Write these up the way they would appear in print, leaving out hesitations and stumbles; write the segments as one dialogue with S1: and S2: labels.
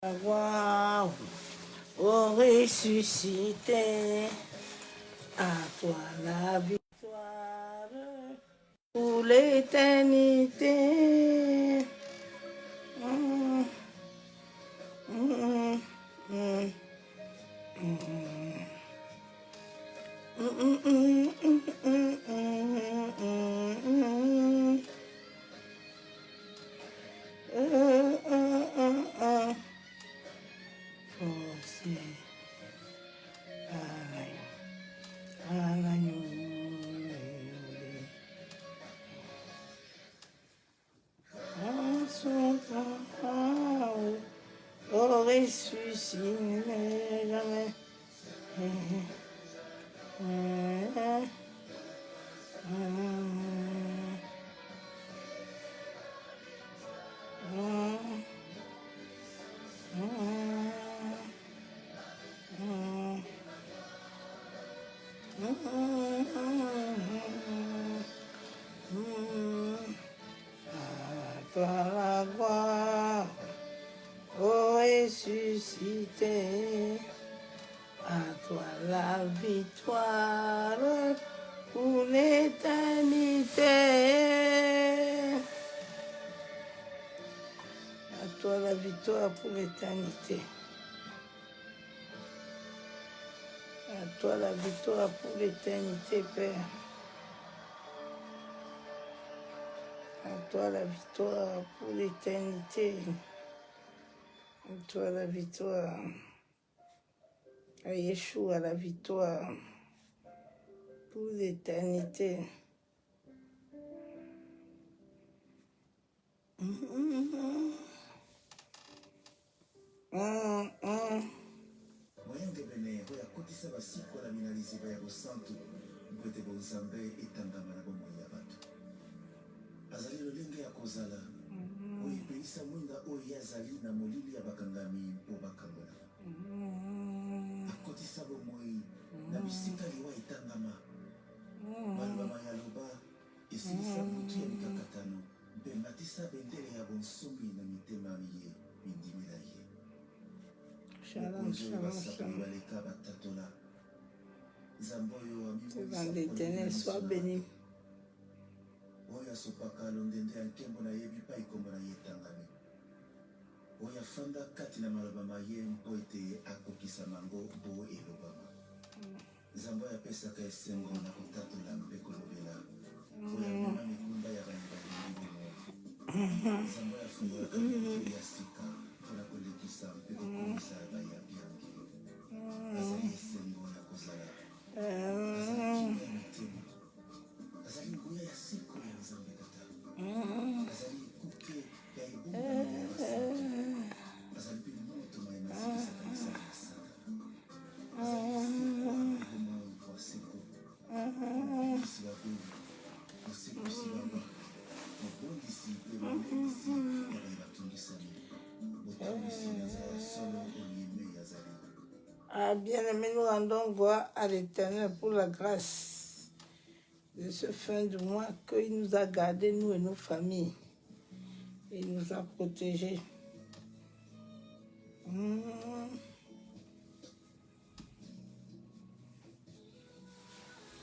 S1: Waouh, oh ressuscité, à toi la victoire pour l'éternité. Mm, mm, mm, Oh, c'est oh, ressuscité, jamais. Toi la gloire, oh ressuscité, à toi la victoire pour l'éternité. À toi la victoire pour l'éternité. À toi la victoire pour l'éternité, Père. À toi la victoire pour l'éternité. À toi la victoire. À Yeshua la victoire pour l'éternité.
S2: Moyengebene oyakotisa basikola minaliziba ya bosantu mpete bonzambe etangama na bomoi ya bato azali lolenge ya kozala oyo epelisa mwinda oyo ye azali na molili ya bakangami mpo bakangola akotisa bomoi na bisika liwa etangama malobama ya loba esilisa butu ya mikakatano mpe matisa bendele ya bonsomi na mitema miye bindimela ye.
S1: Shalom, shalom, shalom. Que l'Éternel soit béni.
S2: Oya sopaka londende ya nkembo na yebi pa ikombo na ye etangami oya fanda kati na maloba maye mpo ete akokisa mango bo elobama nzambe oyo apesaka esengo na kotatola mpe kolobela oya mema mikunda ya banibali milimo nzambe oyo afungolaka mikutu ya sika mpona kolekisa mpe kokomisa bayabi yange azali esengo ya kozala azali kimia ya mitema azali nguya ya siko ya nzambe tata azali ekuke ya ebombami ya basantu azali mpe motoma ya masikisaka misala ya sata azali esekwa bomoi kwa seko mobongisi babeli mosekisi baba mobondisi mpe molendisi ya baye batungisami botambwisi nazala solo oyeme yazali.
S1: Ah, bien-aimé, nous rendons gloire à l'Éternel pour la grâce de ce fin du mois qu'il nous a gardés, nous et nos familles. Et il nous a protégés.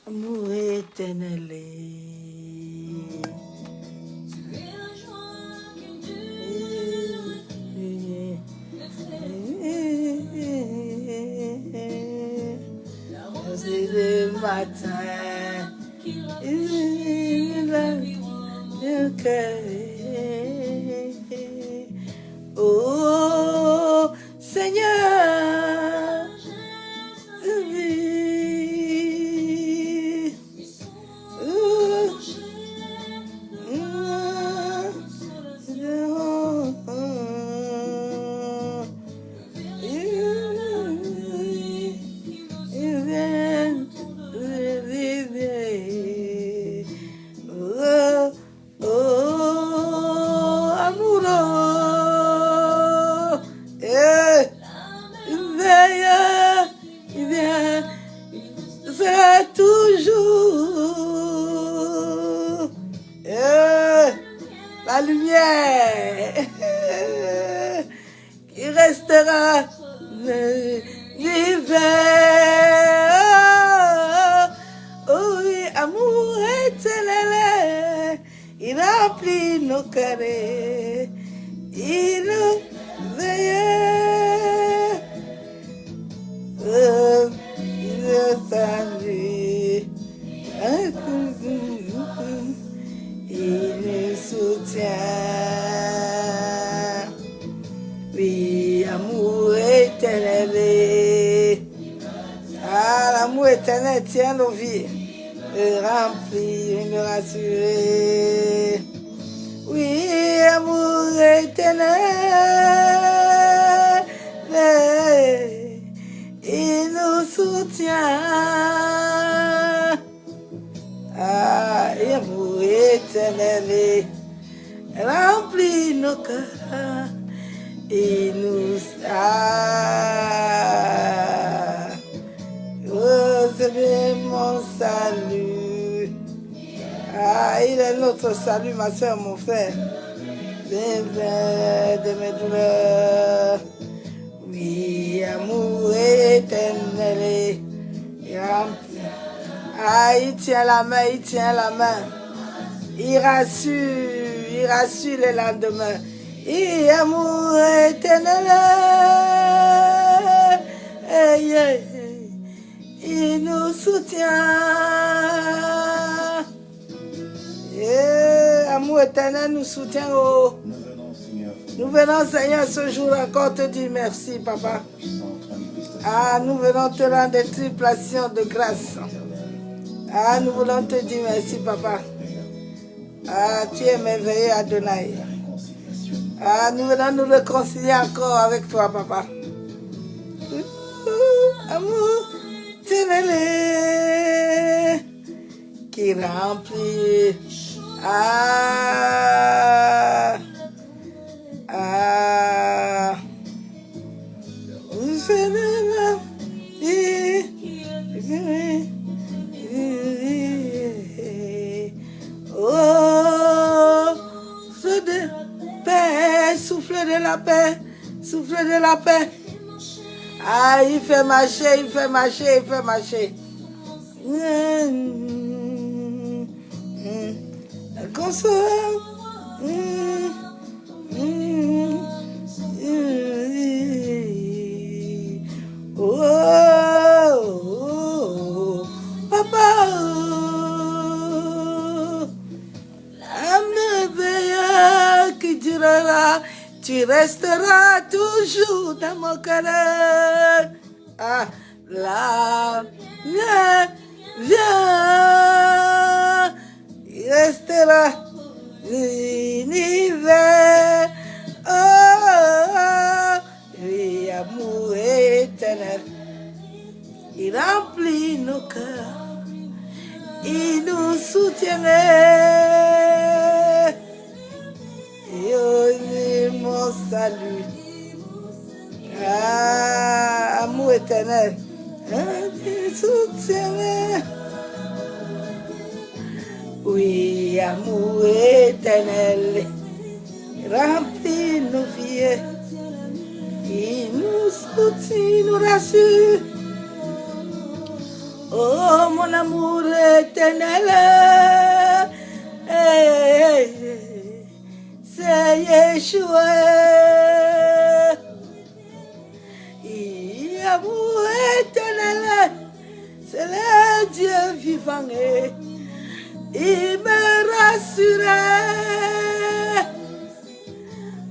S1: Amour éternel. C'est le matin, le cœur. Oh Seigneur, restera l'hiver. Oh oui, amour éternel, il remplit nos cœurs, il nous veille, il nous salue, il nous soutient. Oui, amour éternel. Ah, l'amour éternel tient nos vies. Me remplit, me rassurer. Oui, amour éternel. Il nous soutient. Ah, amour éternel. Remplit nos cœurs. Et nous recevez mon salut. Ah, il est notre salut, ma soeur, mon frère. De mes douleurs. Oui, amour éternel. Ah, il tient la main, il tient la main. Il rassure les lendemains. Et amour éternel, il nous soutient. Amour éternel nous soutient. Oh. Nous venons, Seigneur, ce jour encore te dire merci, Papa. Ah, nous venons te rendre des triplations de grâce. Ah, nous voulons te dire merci, Papa. Ah, tu es merveilleux, Adonai. Ah, nous venons nous réconcilier encore avec toi, Papa. Amour, éternel, qui remplit. Souffle de la paix, souffle de la paix. Ah, il fait marcher, il fait marcher, il fait marcher. Console. Oh, Papa. Qui durera, tu resteras toujours dans mon cœur. Ah, la viens, il restera l'univers. Oh, oui, amour éternel, il remplit nos cœurs, il nous soutiendrait. Et oh, mon salut. Ah, amour éternel. Il soutient. Oui, amour éternel. Remplit nos vies. Il nous soutient, nous rassure. Oh, mon amour éternel. C'est Yeshua. Amour éternel, c'est le Dieu vivant. Il me rassurait.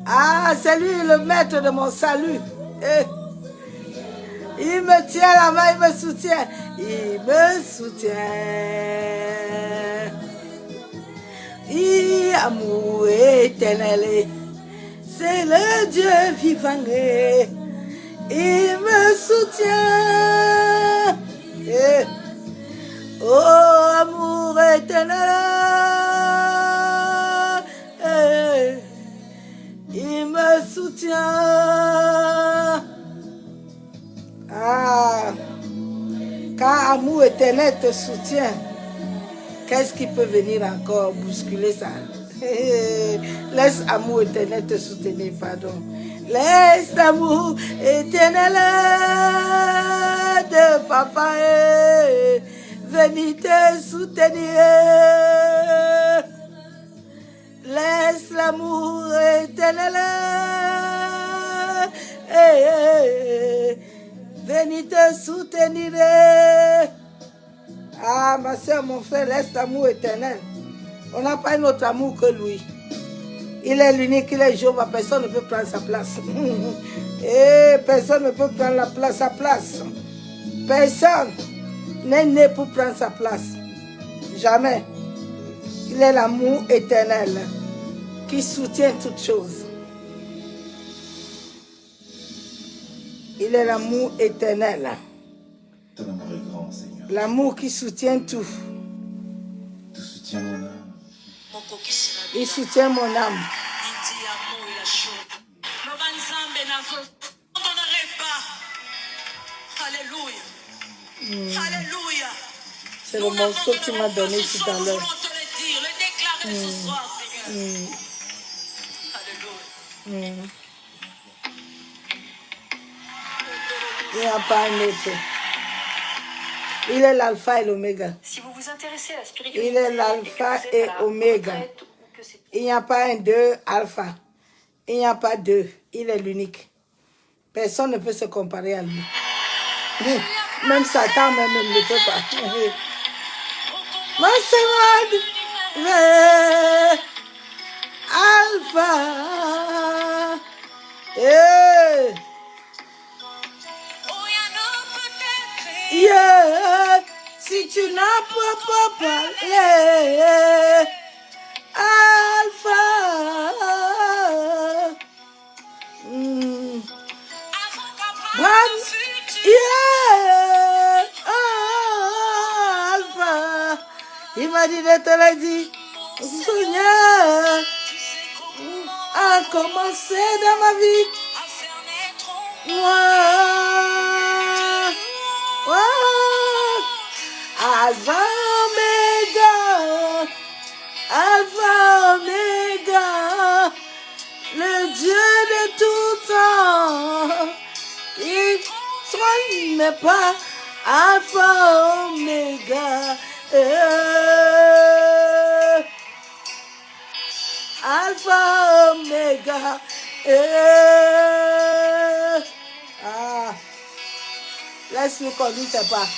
S1: Ah, c'est lui le maître de mon salut. Il me tient la main, il me soutient. Il me soutient. Amour éternel, c'est le Dieu vivant. Il me soutient. Oh, amour éternel, il me soutient. Ah, quand amour éternel te soutient, qu'est-ce qui peut venir encore bousculer ça? Laisse amour éternel te soutenir, pardon. Laisse l'amour éternel de papa venir te soutenir. Laisse l'amour éternel venir te soutenir. Ah, ma soeur, mon frère, laisse l'amour éternel. On n'a pas un autre amour que lui. Il est l'unique, il est Jéhovah, personne ne peut prendre sa place. Et personne ne peut prendre sa place. Personne n'est né pour prendre sa place. Jamais. Il est l'amour éternel qui soutient toutes choses. Il est l'amour éternel.
S2: Ton amour est grand, Seigneur.
S1: L'amour qui soutient tout.
S2: Tu soutiens mon âme.
S1: Il soutient mon âme.
S3: Alléluia.
S1: C'est le morceau qu'il m'a donné tout à l'heure. Il n'y a pas un autre. Il est l'alpha et l'oméga.
S3: Si vous vous intéressez à la spiritualité,
S1: Il est l'alpha et oméga. Il n'y a pas un deux alpha. Il n'y a pas deux. Il est l'unique. Personne ne peut se comparer à lui. Même Satan même ne peut pas. Moi c'est moi. Alpha. Yeah. Si tu n'as pas parlé. Alpha. Yeah. Oh, Alpha. Il m'a dit de te le dire. Seigneur a commencé dans ma vie. Alpha Omega. Alpha Omega. Le Dieu de tout temps. Il soigne pas. Alpha Omega. Alpha Omega. Ah, laisse-nous conduire tes pas.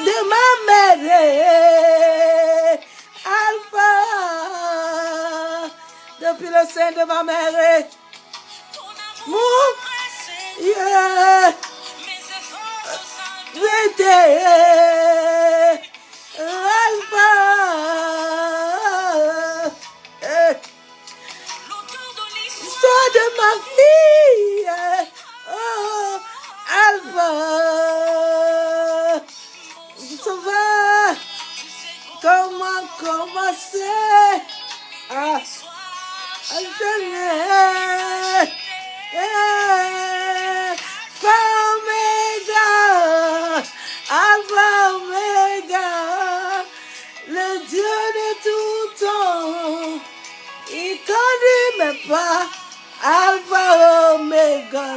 S1: De ma mère, Alpha, depuis le sein de ma mère, yeah. Alpha, l'histoire de ma fille, oh, Alpha, sauveur, comment commencer à jeûner, Omega, Alpha Omega, le Dieu de tout temps, il conduit mes pas, Alpha Omega,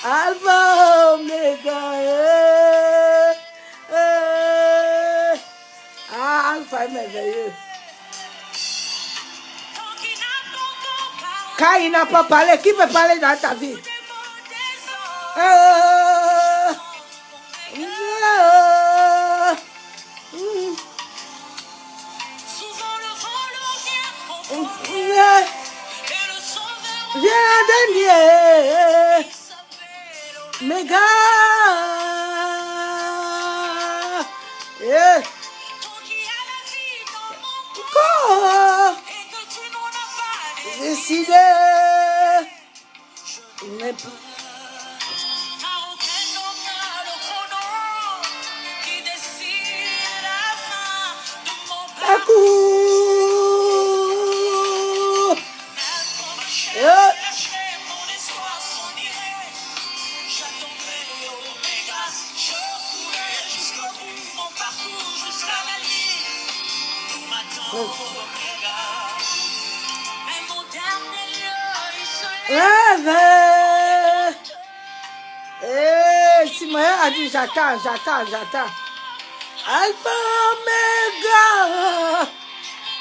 S1: Alpha Omega, Alpha est merveilleux. Quand il n'a pas parlé, qui peut parler dans ta vie? Viens dernier, mes gars, décidé, mais à coup, Rêve. Eh, Simon a dit j'attends. Alpha Omega.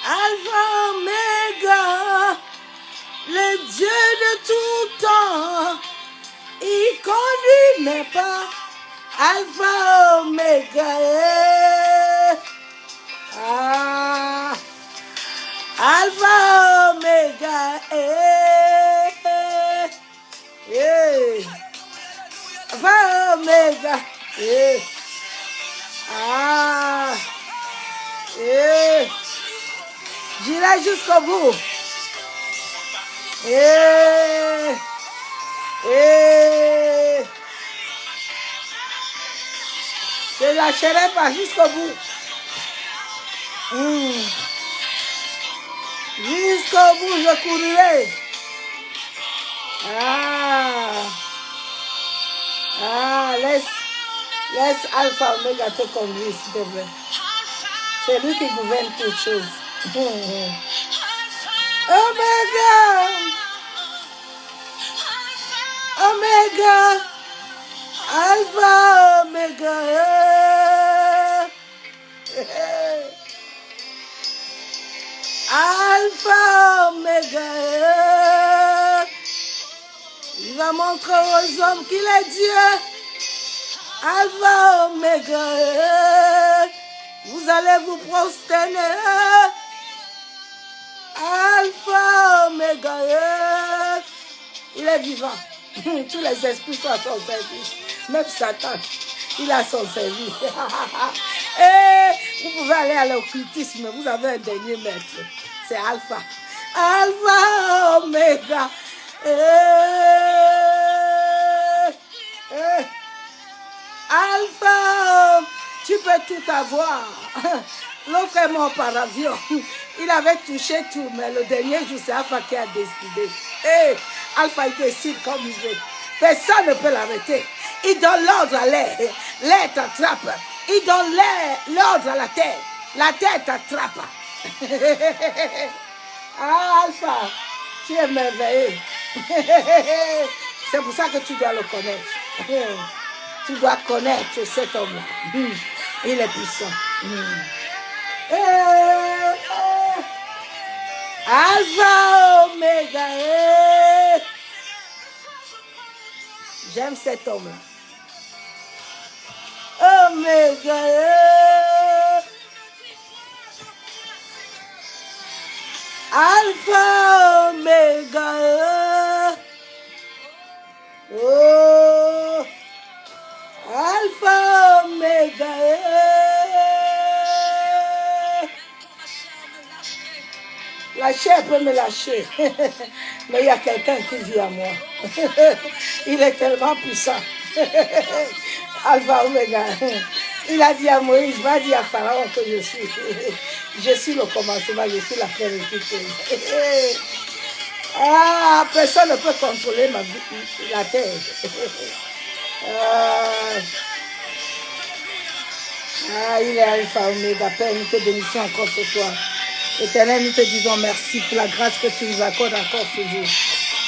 S1: Alpha Omega. Le Dieu de tout temps. Il conduit mes pas. Alpha Omega. Ah. Alpha Omega. Alpha Omega. Ah. J'irai jusqu'au bout. Je ne lâcherai pas jusqu'au bout. Jusqu'au bout, je courrai. Laisse Alpha Omega te conduire, s'il te plaît. C'est lui qui gouverne toutes choses. Omega. Omega. Alpha Omega. Alpha Omega. Il va montrer aux hommes qu'il est Dieu. Alpha Omega. Vous allez vous prosterner. Alpha Omega. Il est vivant. Tous les esprits sont à son service. Même Satan, il a son service. Et vous pouvez aller à l'occultisme, vous avez un dernier maître. C'est Alpha. Alpha Omega. Alpha, tu peux tout avoir. L'autre est mort par avion. Il avait touché tout, mais le dernier jour, c'est Alpha qui a décidé. Alpha, il décide comme il veut. Personne ne peut l'arrêter. Il donne l'ordre à l'air. L'air t'attrape. Il donne l'ordre à la terre t'attrape. Alpha, tu es merveilleux. C'est pour ça que tu dois le connaître. Tu dois connaître cet homme-là. Il est puissant. Alpha Omega. J'aime cet homme-là. Omega. Alpha Omega. Oh. Alpha Omega. La chair peut me lâcher, mais il y a quelqu'un qui vit à moi. Il est tellement puissant. Alpha Omega. Il a dit à Moïse, va dire à Pharaon que je suis le commencement, je suis la fin de toute chose. Personne ne peut contrôler la terre. Il est Alpha Omega. Père, nous te bénissons encore ce soir. Éternel, nous te disons merci pour la grâce que tu nous accordes encore ce jour.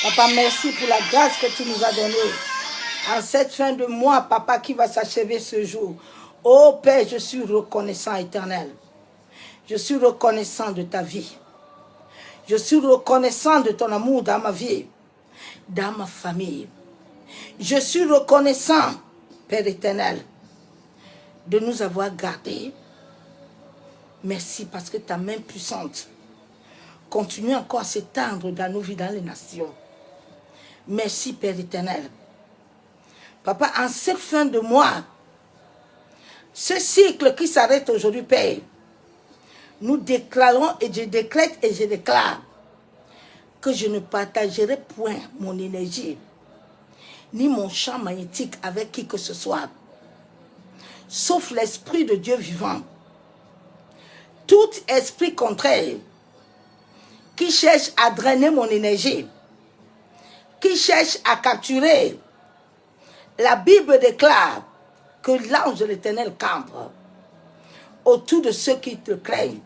S1: Papa, merci pour la grâce que tu nous as donnée. En cette fin de mois, Papa, qui va s'achever ce jour. Oh Père, je suis reconnaissant, Éternel. Je suis reconnaissant de ta vie. Je suis reconnaissant de ton amour dans ma vie, dans ma famille. Je suis reconnaissant, Père éternel, de nous avoir gardés. Merci parce que ta main puissante continue encore à s'étendre dans nos vies, dans les nations. Merci, Père éternel. Papa, en cette fin de mois, ce cycle qui s'arrête aujourd'hui, Père, nous déclarons et je déclare que je ne partagerai point mon énergie ni mon champ magnétique avec qui que ce soit, sauf l'Esprit de Dieu vivant. Tout esprit contraire qui cherche à drainer mon énergie, qui cherche à capturer, la Bible déclare que l'ange de l'Éternel campe autour de ceux qui te craignent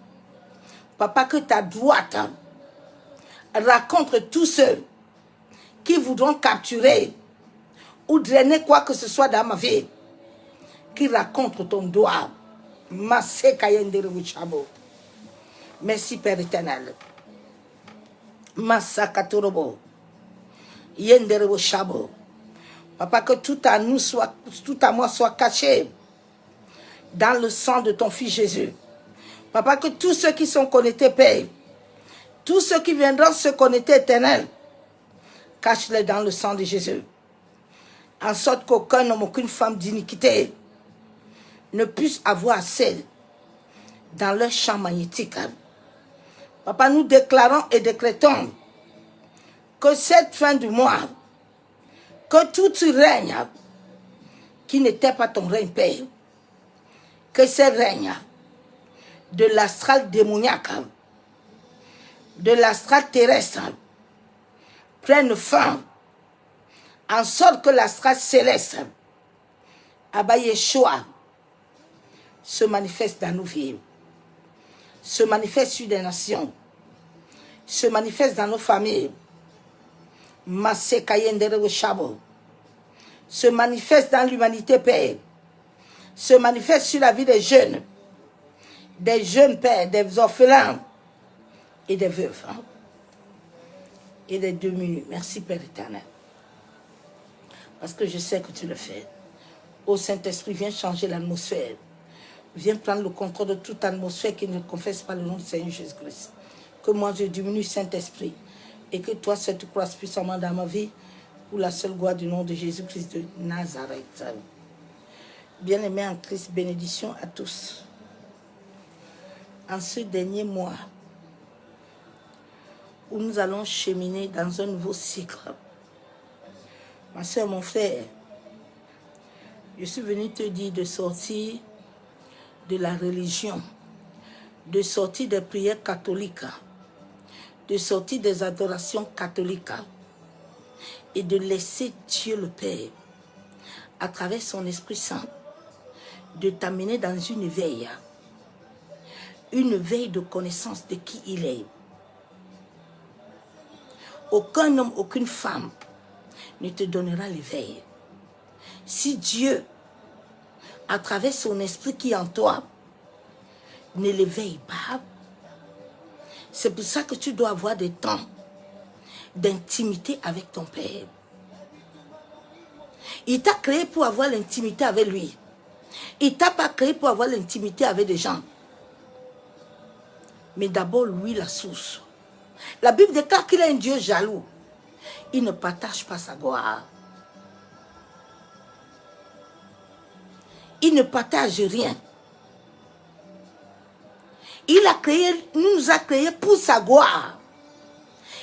S1: Papa, que ta droite rencontre tous ceux qui voudront capturer ou drainer quoi que ce soit dans ma vie, qui rencontre ton doigt. Merci Père éternel. Masakatorobo. Yenderebo Shabo. Papa, que tout à moi soit caché dans le sang de ton Fils Jésus. Papa, que tous ceux qui sont connectés, Père, tous ceux qui viendront se connecter, éternel, cache-les dans le sang de Jésus. En sorte qu'aucun homme, aucune femme d'iniquité ne puisse avoir accès dans leur champ magnétique. Papa, nous déclarons et décrétons que cette fin du mois, que tout règne qui n'était pas ton règne, Père, que ce règne de l'astral démoniaque, de l'astral terrestre, prenne fin, en sorte que l'astral céleste, Abba Yeshua, se manifeste dans nos vies, se manifeste sur des nations, se manifeste dans nos familles, se manifeste dans l'humanité, Père, se manifeste sur la vie des jeunes pères, des orphelins et des veuves et des démunis. Merci Père éternel, parce que je sais que tu le fais. Ô Saint-Esprit, viens changer l'atmosphère. Viens prendre le contrôle de toute atmosphère qui ne confesse pas le nom du Seigneur Jésus-Christ. Que moi je diminue, Saint-Esprit, et que toi seul tu croises puissamment dans ma vie, pour la seule gloire du nom de Jésus-Christ de Nazareth. Bien-aimés en Christ, bénédiction à tous. En ce dernier mois, où nous allons cheminer dans un nouveau cycle, ma soeur, mon frère, je suis venu te dire de sortir de la religion, de sortir des prières catholiques, de sortir des adorations catholiques et de laisser Dieu le Père, à travers son Esprit Saint, de t'amener dans une veille de connaissance de qui il est. Aucun homme, aucune femme ne te donnera l'éveil. Si Dieu, à travers son esprit qui est en toi, ne l'éveille pas, c'est pour ça que tu dois avoir des temps d'intimité avec ton Père. Il t'a créé pour avoir l'intimité avec lui. Il ne t'a pas créé pour avoir l'intimité avec des gens. Mais d'abord, lui, la source. La Bible déclare qu'il est un Dieu jaloux. Il ne partage pas sa gloire. Il ne partage rien. Il nous a créés pour sa gloire.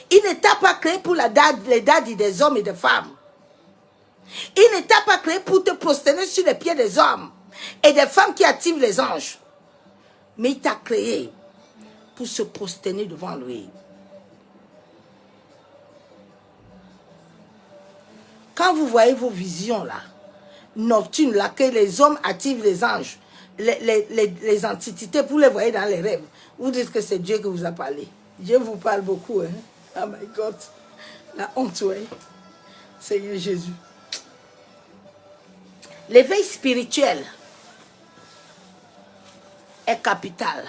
S1: Il ne t'a pas créé pour les dadis des hommes et des femmes. Il ne t'a pas créé pour te prosterner sur les pieds des hommes et des femmes qui activent les anges. Mais il t'a créé pour se prosterner devant lui. Quand vous voyez vos visions là, nocturnes là, que les hommes activent les anges, les entités, vous les voyez dans les rêves, vous dites que c'est Dieu qui vous a parlé. Dieu vous parle beaucoup, hein. Oh my God. La honte, ouais. Seigneur Jésus. L'éveil spirituel est capital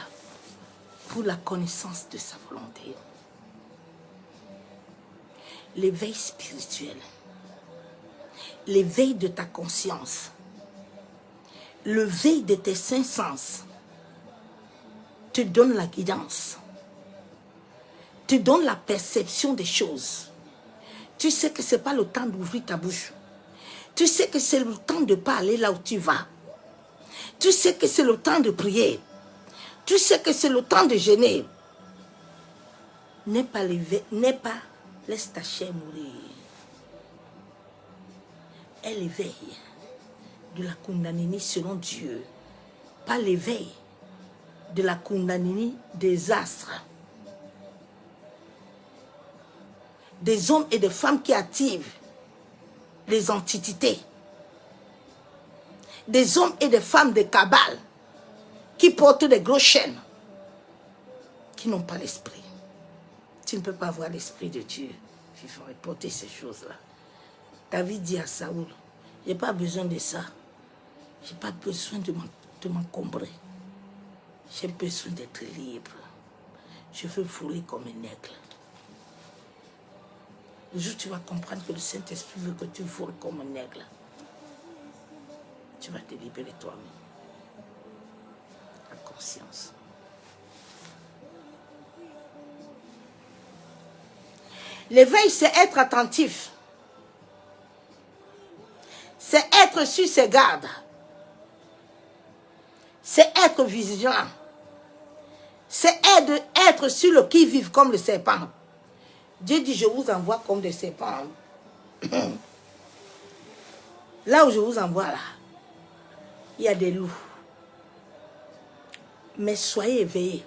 S1: pour la connaissance de sa volonté. L'éveil spirituel, l'éveil de ta conscience, l'éveil de tes cinq sens te donne la guidance, te donne la perception des choses. Tu sais que ce n'est pas le temps d'ouvrir ta bouche. Tu sais que c'est le temps de ne pas aller là où tu vas. Tu sais que c'est le temps de prier. Tu sais que c'est le temps de jeûner. N'aie pas, laisse ta chair mourir. est l'éveil de la Kundalini selon Dieu, pas l'éveil de la Kundalini des astres. Des hommes et des femmes qui activent les entités. Des hommes et des femmes de Kabbale qui portent des grosses chaînes. qui n'ont pas l'esprit. Tu ne peux pas avoir l'esprit de Dieu vivant et porter ces choses-là. David dit à Saoul, je n'ai pas besoin de ça. Je n'ai pas besoin de m'encombrer. J'ai besoin d'être libre. Je veux voler comme un aigle. Le jour où tu vas comprendre que le Saint-Esprit veut que tu voles comme un aigle, tu vas te libérer toi-même. La conscience. L'éveil, c'est être attentif. C'est être sur ses gardes. C'est être vigilant. C'est être sur le qui-vive comme le serpent. Dieu dit, je vous envoie comme des serpents. Là où je vous envoie, là, il y a des loups. Mais soyez éveillés.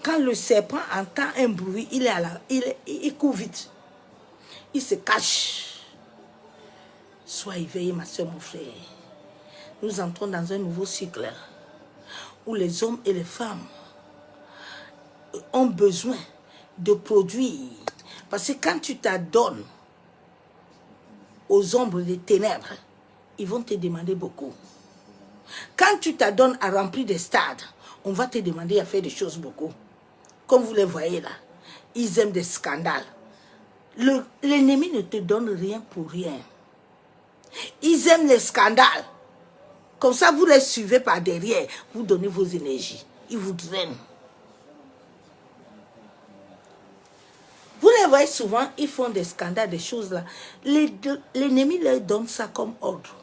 S1: Quand le serpent entend un bruit, il court vite. Il se cache. Sois éveillé, ma soeur, mon frère. Nous entrons dans un nouveau cycle où les hommes et les femmes ont besoin de produire. Parce que quand tu t'adonnes aux ombres des ténèbres, ils vont te demander beaucoup. Quand tu t'adonnes à remplir des stades, on va te demander à faire des choses beaucoup. Comme vous les voyez là, ils aiment des scandales. L'ennemi ne te donne rien pour rien. Ils aiment les scandales. Comme ça, vous les suivez par derrière. Vous donnez vos énergies. Ils vous drainent. Vous les voyez souvent, ils font des scandales, des choses là. L'ennemi leur donne ça comme ordre.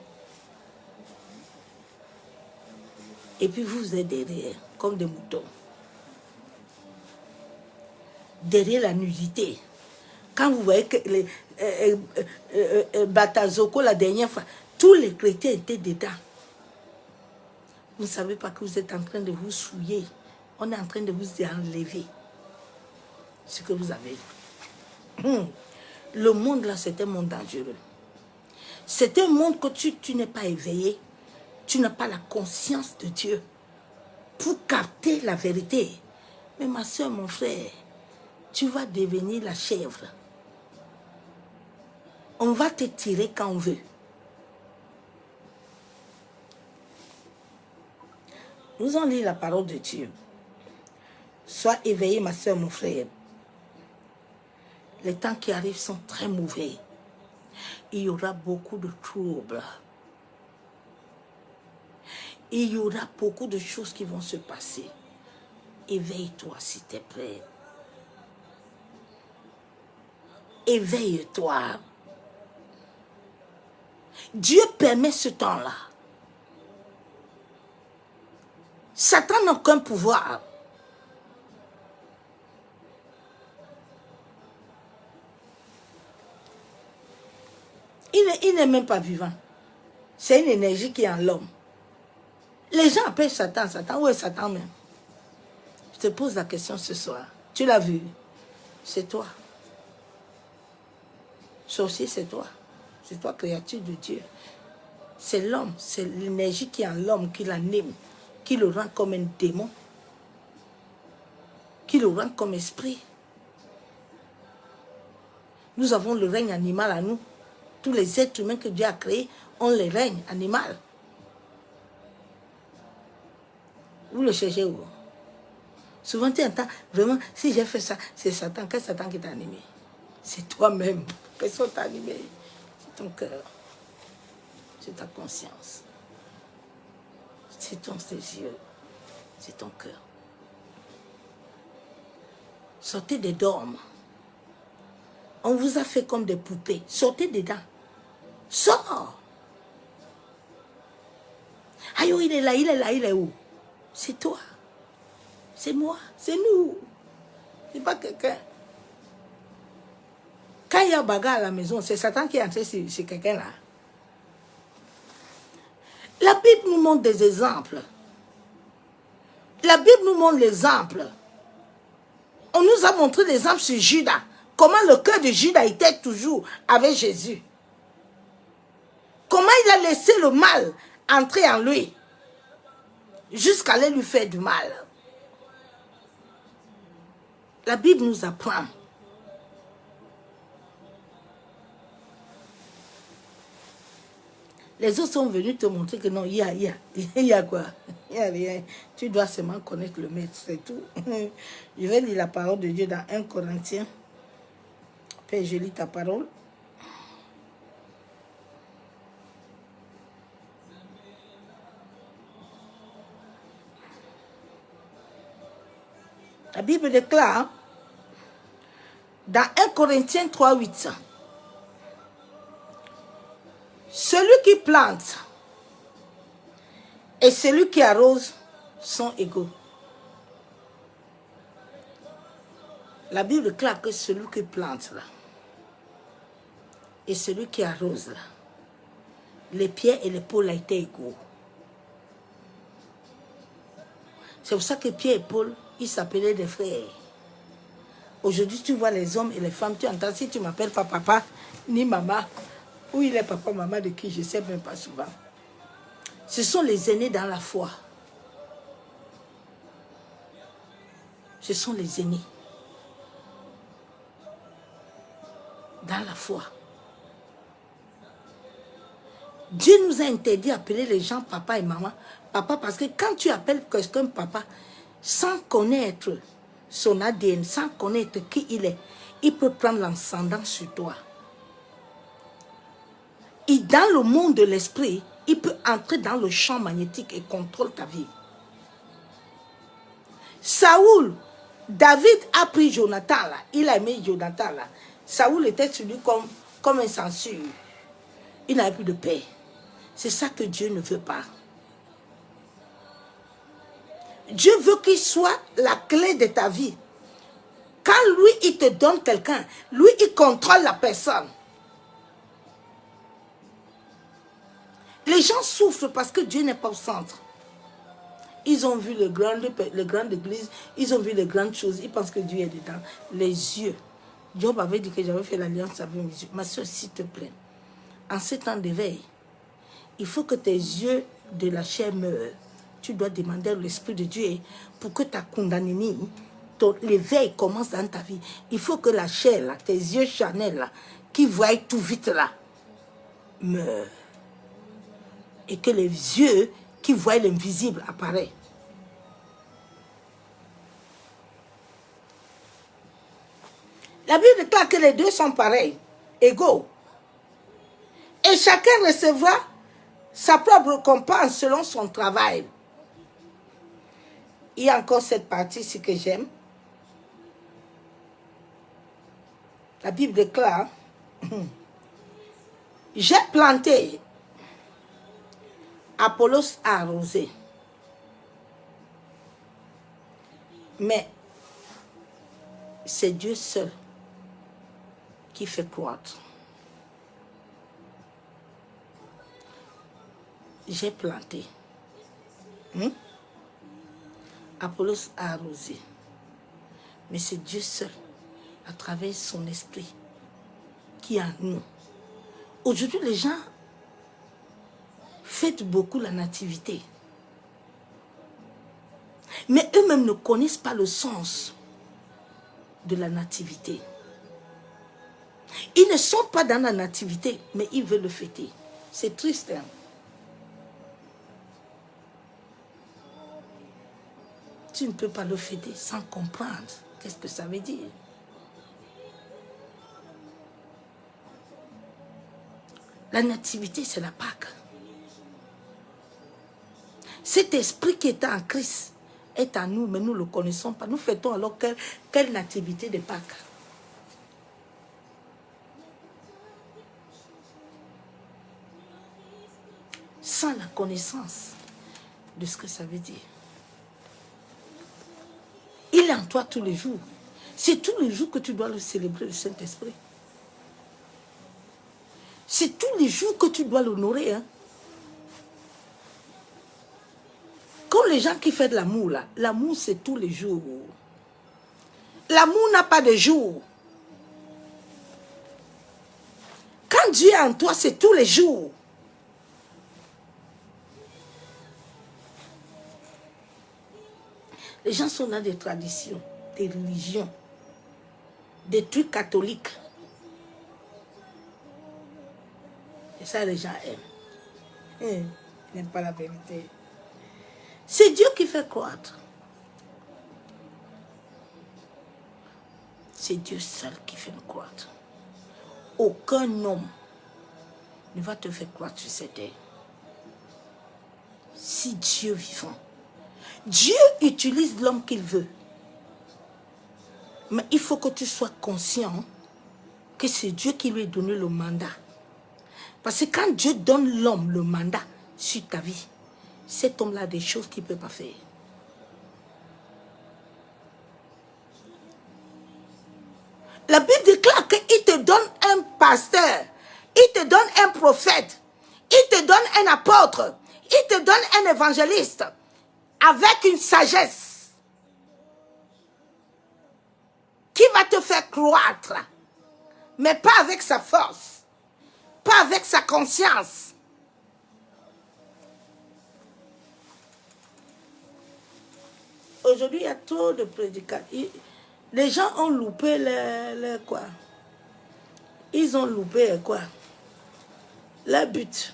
S1: Et puis vous êtes derrière, comme des moutons. Derrière la nudité. Quand vous voyez que Batazoko, la dernière fois, tous les chrétiens étaient dedans. Vous ne savez pas que vous êtes en train de vous souiller. On est en train de vous enlever ce que vous avez. Le monde là, c'est un monde dangereux. C'est un monde que tu n'es pas éveillé. Tu n'as pas la conscience de Dieu pour capter la vérité. Mais ma soeur, mon frère, tu vas devenir la chèvre. On va te tirer quand on veut. Nous allons lire la parole de Dieu. Sois éveillé, ma soeur, mon frère. Les temps qui arrivent sont très mauvais. Il y aura beaucoup de troubles. Il y aura beaucoup de choses qui vont se passer. Éveille-toi, s'il te plaît. Éveille-toi. Dieu permet ce temps-là. Satan n'a aucun pouvoir. Il n'est même pas vivant. C'est une énergie qui est en l'homme. Les gens appellent Satan. Satan, où est Satan même? Je te pose la question ce soir. Tu l'as vu? C'est toi. Sorcier, c'est toi. C'est toi, créature de Dieu. C'est l'homme. C'est l'énergie qui est en l'homme, qui l'anime, qui le rend comme un démon, qui le rend comme esprit. Nous avons le règne animal à nous. Tous les êtres humains que Dieu a créés ont le règne animal. Vous le cherchez où? Souvent tu entends, vraiment, si j'ai fait ça, c'est Satan. Quel Satan qui t'a animé? C'est toi-même. Personne t'a animé. C'est ton cœur. C'est ta conscience. C'est ton yeux. C'est ton cœur. Sortez des dormes. On vous a fait comme des poupées. Sortez dedans. Sors. Aïe, il est là, il est là, il est où? C'est toi. C'est moi. C'est nous. C'est pas quelqu'un. Quand il y a bagarre à la maison, c'est Satan qui est entré sur quelqu'un là. La Bible nous montre des exemples. La Bible nous montre l'exemple. On nous a montré l'exemple sur Judas. Comment le cœur de Judas était toujours avec Jésus. Comment il a laissé le mal entrer en lui. Jusqu'à aller lui faire du mal. La Bible nous apprend. Les autres sont venus te montrer que non, il y a quoi? Il n'y a rien. Tu dois seulement connaître le maître, c'est tout. Je vais lire la parole de Dieu dans 1 Corinthiens. Père, je lis ta parole. La Bible déclare dans 1 Corinthiens 3, 8, celui qui plante et celui qui arrose sont égaux. La Bible déclare que celui qui plante là et celui qui arrose là, les pieds et les Paul ont été égaux. C'est pour ça que Pierre et Paul, ils s'appelaient des frères. Aujourd'hui, tu vois les hommes et les femmes, tu entends, si tu m'appelles pas papa, ni maman, où il est papa, maman de qui, je ne sais même pas souvent. Ce sont les aînés dans la foi. Ce sont les aînés dans la foi. Dieu nous a interdit d'appeler les gens papa et maman. Papa, parce que quand tu appelles quelqu'un papa, sans connaître son ADN, sans connaître qui il peut prendre l'ascendant sur toi. Et dans le monde de l'esprit, il peut entrer dans le champ magnétique et contrôler ta vie. Saoul, David a pris Jonathan là, il a aimé Jonathan là. Saoul était sur lui comme un censure. Il n'avait plus de paix. C'est ça que Dieu ne veut pas. Dieu veut qu'il soit la clé de ta vie. Quand lui, il te donne quelqu'un, lui, il contrôle la personne. Les gens souffrent parce que Dieu n'est pas au centre. Ils ont vu les grandes églises, ils ont vu les grandes choses, ils pensent que Dieu est dedans. Les yeux. Job avait dit que j'avais fait l'alliance avec mes yeux. Ma soeur, s'il te plaît, en ces temps d'éveil, il faut que tes yeux de la chair meurent. Tu dois demander à l'Esprit de Dieu pour que ta condamnée, l'éveil commence dans ta vie. Il faut que la chair, là, tes yeux charnels, là, qui voient tout vite là, meurent. Et que les yeux qui voient l'invisible apparaissent. La Bible déclare que les deux sont pareils, égaux. Et chacun recevra sa propre récompense selon son travail. Il y a encore cette partie-ci que j'aime. La Bible déclare, j'ai planté, Apollos a arrosé. Mais c'est Dieu seul qui fait croître. J'ai planté. Apollos a arrosé. Mais c'est Dieu seul, à travers son esprit, qui est en nous. Aujourd'hui, les gens fêtent beaucoup la nativité. Mais eux-mêmes ne connaissent pas le sens de la nativité. Ils ne sont pas dans la nativité, mais ils veulent le fêter. C'est triste, hein? Tu ne peux pas le fêter sans comprendre qu'est-ce que ça veut dire. La nativité, c'est la Pâque. Cet esprit qui est en Christ est en nous, mais nous ne le connaissons pas. Nous fêtons alors quelle nativité de Pâques? Sans la connaissance de ce que ça veut dire. Il est en toi tous les jours. C'est tous les jours que tu dois le célébrer, le Saint-Esprit. C'est tous les jours que tu dois l'honorer. Hein? Comme les gens qui font de l'amour, là. L'amour, c'est tous les jours. L'amour n'a pas de jour. Quand Dieu est en toi, c'est tous les jours. Les gens sont dans des traditions, des religions. des trucs catholiques. Et ça, les gens aiment. Ils n'aiment pas la vérité. C'est Dieu qui fait croître. C'est Dieu seul qui fait croître. Aucun homme ne va te faire croître sur cette terre. Si Dieu vivant. Dieu utilise l'homme qu'il veut. Mais il faut que tu sois conscient que c'est Dieu qui lui a donné le mandat. Parce que quand Dieu donne l'homme le mandat sur ta vie, cet homme-là a des choses qu'il ne peut pas faire. La Bible déclare qu'il te donne un pasteur, il te donne un prophète, il te donne un apôtre, il te donne un évangéliste avec une sagesse qui va te faire croître, mais pas avec sa force, pas avec sa conscience. Aujourd'hui, il y a trop de prédicateurs. Les gens ont loupé le quoi? Ils ont loupé quoi? Leur but.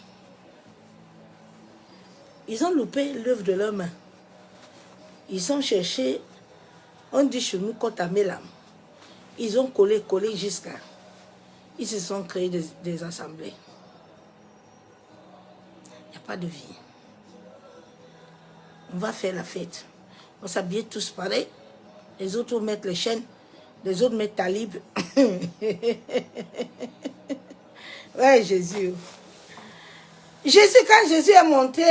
S1: Ils ont loupé l'œuvre de leurs mains. Ils ont cherché, on dit chez nous, côte à mélam. Ils ont collé jusqu'à. Ils se sont créés des assemblées. Il n'y a pas de vie. On va faire la fête. On s'habille tous pareil. Les autres mettent les chaînes, les autres mettent talib. Ouais, Jésus. Quand Jésus est monté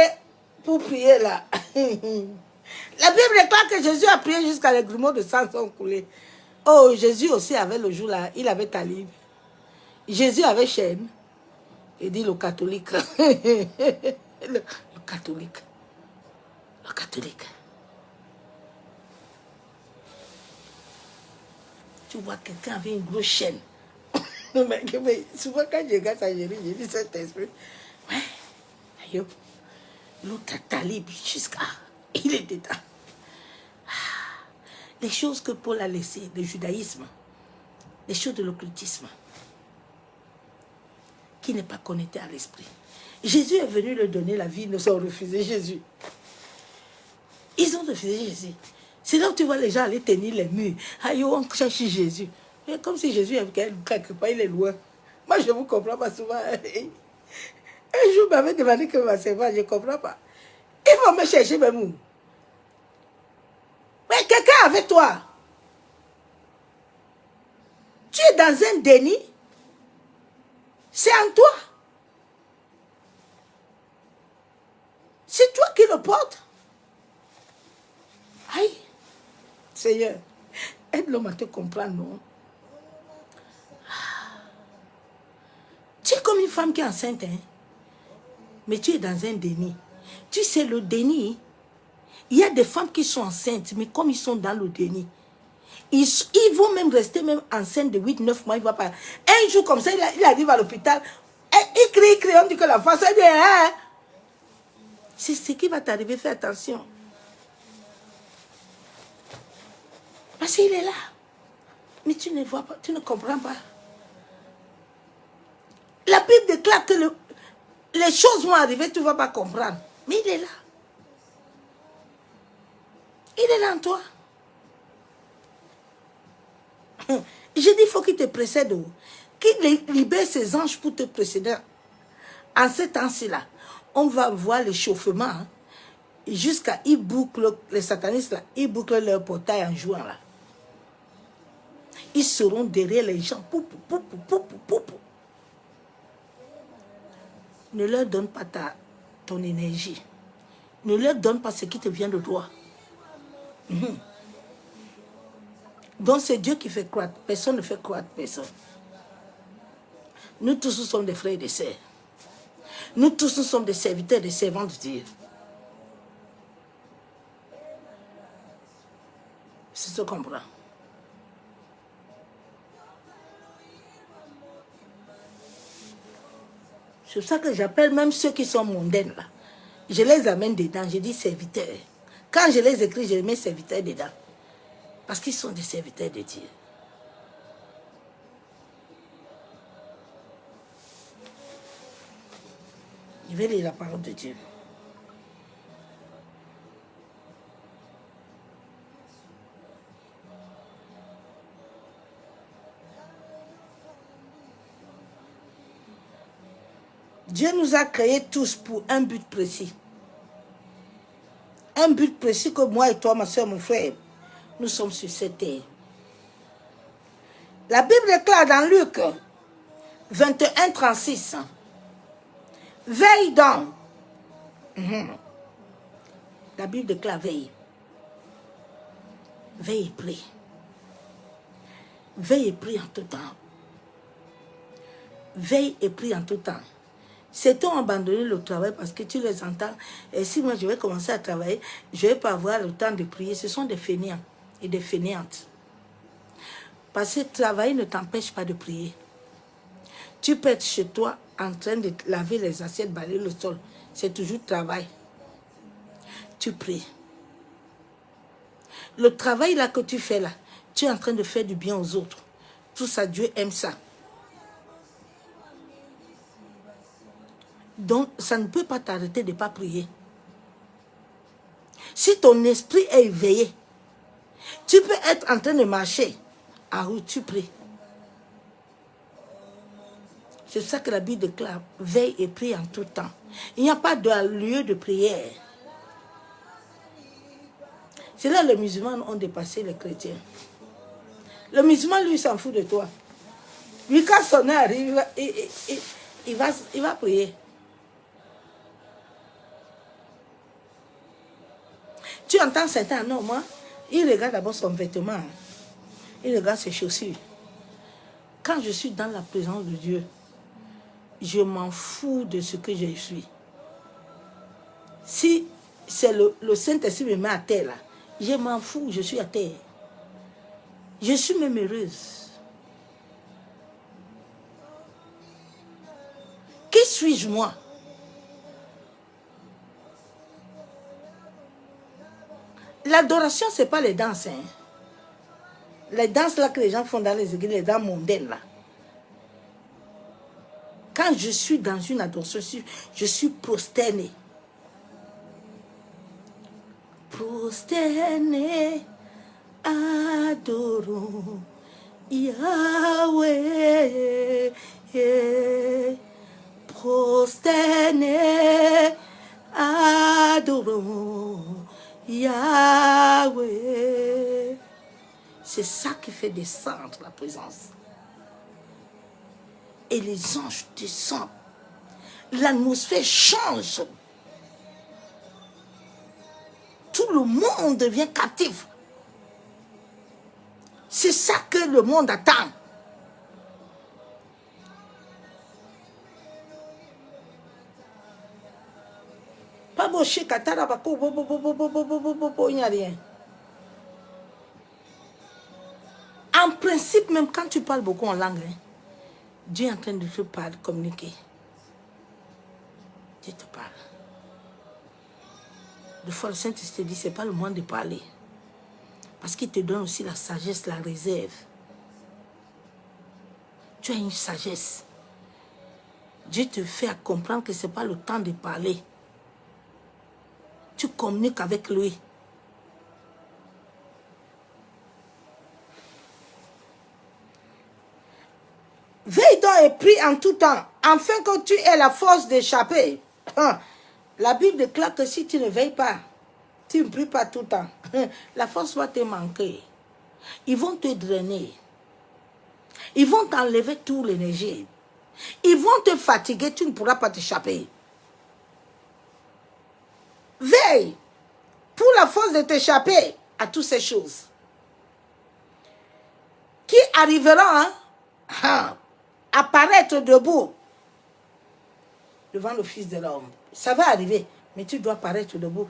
S1: pour prier là, la Bible déclare que Jésus a prié jusqu'à les grumeaux de sang sont coulés. Oh, Jésus aussi avait le jour là, il avait talib. Jésus avait chaîne. Il dit le catholique. le catholique. Le catholique. Tu vois quelqu'un avec une grosse chaîne. Mais souvent quand je regarde ça, je dis cet esprit. Ouais, aïe, l'autre a talib jusqu'à. Il est dedans. Les choses que Paul a laissées, le judaïsme, les choses de l'occultisme, qui n'est pas connecté à l'esprit. Jésus est venu leur donner la vie, ils nous ont refusé Jésus. Ils ont refusé Jésus. C'est là où tu vois les gens aller tenir les murs. Aïe, on cherche Jésus. Et comme si Jésus est quelque part, il est loin. Moi, je ne vous comprends pas souvent. Un jour, m'avait demandé que ma servante, je ne comprends pas. Ils vont me chercher même où? Mais quelqu'un avec toi. Tu es dans un déni. C'est en toi. C'est toi qui le portes. Aïe. Seigneur, aide l'homme à te comprendre, non? Tu es comme une femme qui est enceinte, hein? Mais tu es dans un déni. Tu sais, le déni, il y a des femmes qui sont enceintes, mais comme ils sont dans le déni, ils vont même rester même enceintes de 8-9 mois. Il va pas. Un jour comme ça, il arrive à l'hôpital, il crie, on dit que la femme, ça dit, hein? C'est ce qui va t'arriver, fais attention. Parce qu'il est là. Mais tu ne vois pas, tu ne comprends pas. La Bible déclare que les choses vont arriver, tu ne vas pas comprendre. Mais il est là. Il est là en toi. Je dis, il faut qu'il te précède. Qu'il libère ses anges pour te précéder. En ce temps-ci-là, on va voir l'échauffement. Hein, jusqu'à, ils bouclent, les satanistes là, ils bouclent leur portail en jouant là. Ils seront derrière les gens. Ne leur donne pas ton énergie. Ne leur donne pas ce qui te vient de toi. Donc c'est Dieu qui fait croître. Personne ne fait croître personne. Nous tous nous sommes des frères et des sœurs. Nous tous nous sommes des serviteurs, des servants de Dieu. C'est ce qu'on comprend. C'est pour ça que j'appelle même ceux qui sont mondains là. Je les amène dedans, je dis serviteurs. Quand je les écris, je les mets serviteurs dedans. Parce qu'ils sont des serviteurs de Dieu. Je vais lire la parole de Dieu. Dieu nous a créés tous pour un but précis. Un but précis que moi et toi, ma soeur, mon frère, nous sommes sur cette terre. La Bible déclare dans Luc 21, 36. Veille donc. La Bible déclare veille. Veille et prie. Veille et prie en tout temps. Veille et prie en tout temps. C'est-on abandonné le travail parce que tu les entends. Et si moi je vais commencer à travailler, je ne vais pas avoir le temps de prier. Ce sont des fainéants et des fainéantes. Parce que travailler ne t'empêche pas de prier. Tu peux être chez toi en train de laver les assiettes, balayer le sol. C'est toujours travail. Tu pries. Le travail là que tu fais là, tu es en train de faire du bien aux autres. Tout ça, Dieu aime ça. Donc, ça ne peut pas t'arrêter de ne pas prier. Si ton esprit est éveillé, tu peux être en train de marcher. Ah oui, tu pries. C'est ça que la Bible déclare. Veille et prie en tout temps. Il n'y a pas de lieu de prière. C'est là que les musulmans ont dépassé les chrétiens. Le musulman, lui, s'en fout de toi. Lui, quand son heure arrive, il va prier. Tu entends certains, non, moi, il regarde d'abord son vêtement. Il regarde ses chaussures. Quand je suis dans la présence de Dieu, je m'en fous de ce que je suis. Si c'est le Saint-Esprit me met à terre, là, je m'en fous, je suis à terre. Je suis même heureuse. Qui suis-je, moi? L'adoration, ce n'est pas les danses. Hein. Les danses là que les gens font dans les églises, les danses mondaines là. Quand je suis dans une adoration, je suis prosternée. Prosternée, adorons Yahweh. Prosternée, adorons Yahweh. C'est ça qui fait descendre la présence. Et les anges descendent. L'atmosphère change. Tout le monde devient captif. C'est ça que le monde attend. Pas beau chic, il n'y a rien. En principe, même quand tu parles beaucoup en langue, hein, Dieu est en train de te parler, communiquer. Dieu te parle. Des fois, le Saint-Esprit dit, ce n'est pas le moment de parler. Parce qu'il te donne aussi la sagesse, la réserve. Tu as une sagesse. Dieu te fait comprendre que ce n'est pas le temps de parler. Tu communiques avec lui. Veille donc et prie en tout temps, afin que tu aies la force d'échapper. La Bible déclare que si tu ne veilles pas, tu ne pries pas tout le temps, la force va te manquer. Ils vont te drainer. Ils vont t'enlever toute l'énergie. Ils vont te fatiguer, tu ne pourras pas t'échapper. Veille pour la force de t'échapper à toutes ces choses qui arriveront à paraître debout devant le Fils de l'homme. Ça va arriver, mais tu dois paraître debout.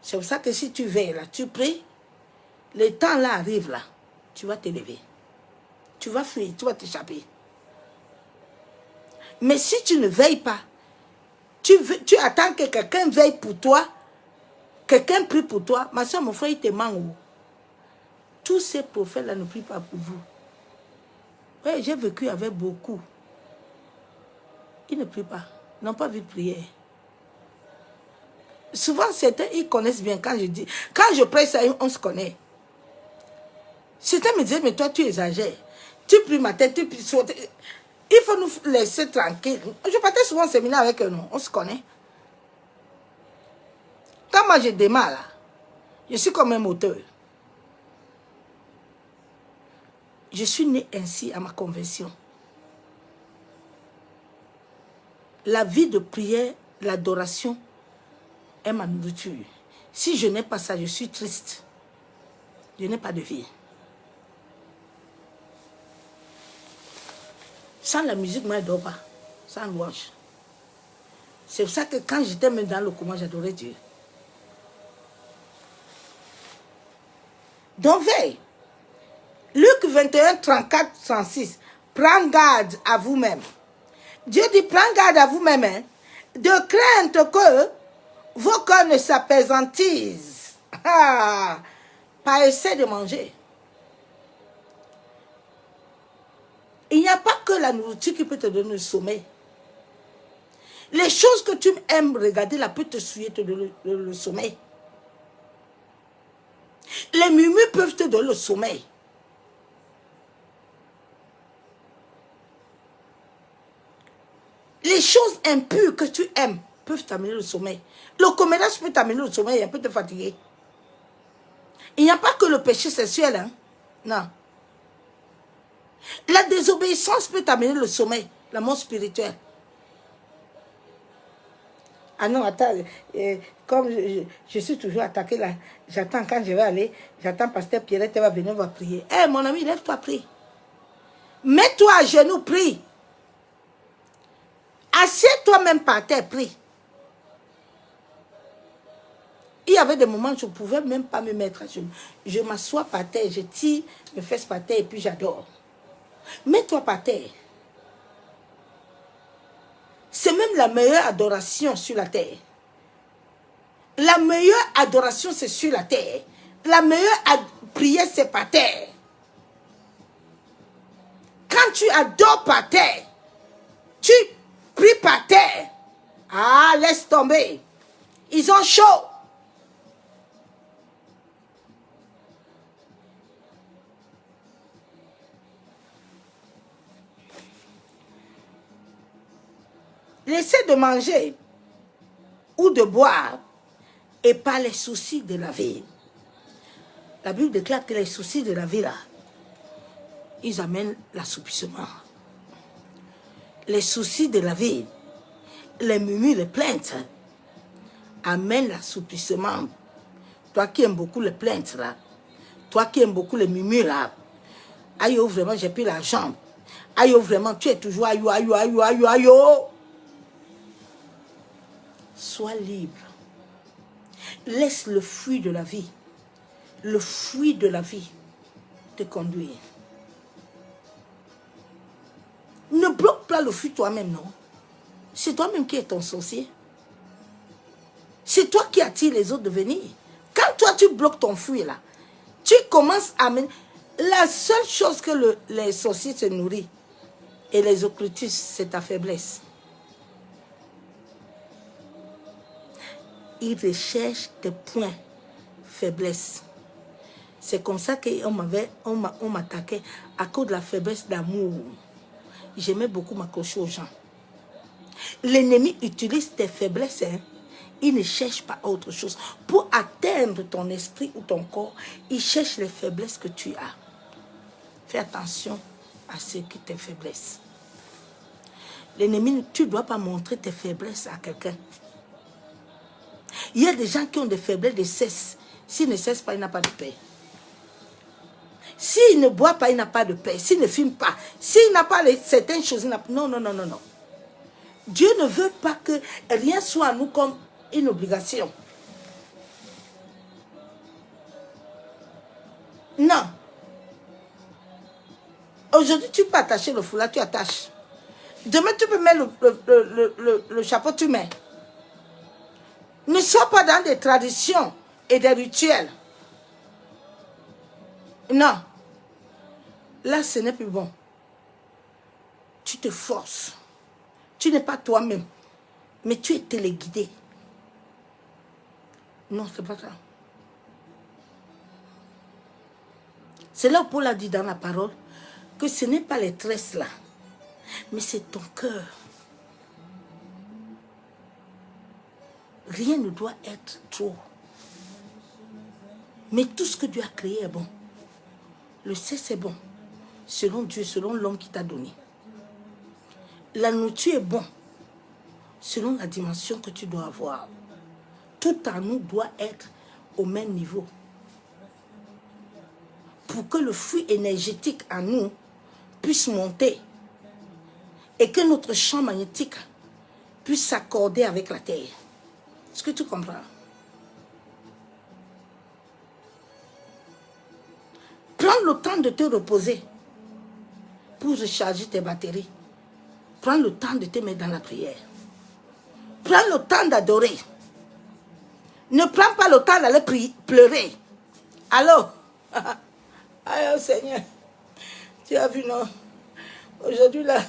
S1: C'est pour ça que si tu veilles là, tu pries, le temps là arrive là, tu vas te lever. Tu vas fuir, tu vas t'échapper. Mais si tu ne veilles pas, tu attends que quelqu'un veille pour toi, quelqu'un prie pour toi. Ma soeur, mon frère, il te manque. Tous ces prophètes-là ne prient pas pour vous. Oui, j'ai vécu avec beaucoup. Ils ne prient pas. n'ont pas vu prier. Souvent, certains, ils connaissent bien quand je dis. Quand je prie ça, on se connaît. Certains me disaient, mais toi, tu exagères. Tu pries ma tête, tu pries sur... Il faut nous laisser tranquille. Je partais souvent au séminaire avec eux, on se connaît. Quand moi, je démarre, là, je suis comme un moteur. Je suis né ainsi à ma conversion. La vie de prière, l'adoration est ma nourriture. Si je n'ai pas ça, je suis triste. Je n'ai pas de vie. Sans la musique, moi, je ne dors pas. Sans louange. C'est pour ça que quand j'étais même dans le coma, j'adorais Dieu. Donc, veille. Luc 21, 34, 36. Prends garde à vous-même. Dieu dit, prends garde à vous-même, hein, de crainte que vos cœurs ne s'apesantisent. Par essai de manger. Il n'y a pas que la nourriture qui peut te donner le sommeil. Les choses que tu aimes regarder, là, peut te souiller, te donner le sommeil. Les murmures peuvent te donner le sommeil. Les choses impures que tu aimes peuvent t'amener le sommeil. Le commérage peut t'amener le sommeil et peut te fatiguer. Il n'y a pas que le péché sexuel, hein? Non. La désobéissance peut t'amener le sommeil, la mort spirituelle. Ah non, attends, comme je suis toujours attaqué là, j'attends quand je vais aller, j'attends Pasteur Pierrette, elle va venir, va prier. Hé, mon ami, lève-toi, prie. Mets-toi à genoux, prie. Assieds-toi même par terre, prie. Il y avait des moments où je ne pouvais même pas me mettre à genoux. Je m'assois par terre, je tire mes fesses par terre et puis j'adore. Mets-toi par terre. C'est même la meilleure adoration sur la terre. La meilleure adoration, c'est sur la terre. La meilleure prière, c'est par terre. Quand tu adores par terre, tu pries par terre. Ah, laisse tomber. Ils ont chaud. Laissez de manger ou de boire et pas les soucis de la vie. La Bible déclare que les soucis de la vie, là, ils amènent l'assoupissement. Les soucis de la vie, les murmures, les plaintes, amènent l'assouplissement. Toi qui aimes beaucoup les plaintes, là, toi qui aimes beaucoup les murmures, là, aïe, oh, vraiment, j'ai plus l'argent. Aïe, oh, vraiment, tu es toujours aïe, aïe, aïe, aïe, aïe, oh. Sois libre. Laisse le fruit de la vie, le fruit de la vie te conduire. Ne bloque pas le fruit toi-même, non. C'est toi-même qui es ton sorcier. C'est toi qui attires les autres de venir. Quand toi, tu bloques ton fruit, là, tu commences à mener... La seule chose que les sorciers se nourrissent et les occultistes, c'est ta faiblesse. Ils recherchent tes points faiblesse. C'est comme ça qu'on m'attaquait à cause de la faiblesse d'amour. J'aimais beaucoup m'accrocher aux gens. L'ennemi utilise tes faiblesses. Hein. Il ne cherche pas autre chose. Pour atteindre ton esprit ou ton corps, il cherche les faiblesses que tu as. Fais attention à ce qui tes faiblesses. L'ennemi, tu ne dois pas montrer tes faiblesses à quelqu'un. Il y a des gens qui ont des faiblesses de cesse. S'il ne cesse pas, il n'a pas de paix. S'il ne boit pas, il n'a pas de paix. S'il ne fume pas, s'il n'a pas certaines choses, il n'a pas... Non, non, non, non, non. Dieu ne veut pas que rien soit à nous comme une obligation. Non. Aujourd'hui, tu peux attacher le foulard, tu attaches. Demain, tu peux mettre le chapeau, tu mets. Ne sois pas dans des traditions et des rituels. Non. Là, ce n'est plus bon. Tu te forces. Tu n'es pas toi-même. Mais tu es téléguidé. Non, c'est pas ça. C'est là où Paul a dit dans la parole que ce n'est pas les tresses là, mais c'est ton cœur. Rien ne doit être trop. Mais tout ce que Dieu a créé est bon. Le sexe est bon, selon Dieu, selon l'homme qui t'a donné. La nourriture est bon, selon la dimension que tu dois avoir. Tout en nous doit être au même niveau. Pour que le flux énergétique en nous puisse monter et que notre champ magnétique puisse s'accorder avec la terre. Est-ce que tu comprends? Prends le temps de te reposer pour recharger tes batteries. Prends le temps de te mettre dans la prière. Prends le temps d'adorer. Ne prends pas le temps d'aller pleurer. Alors, aïe, Seigneur, tu as vu, non? Aujourd'hui, là,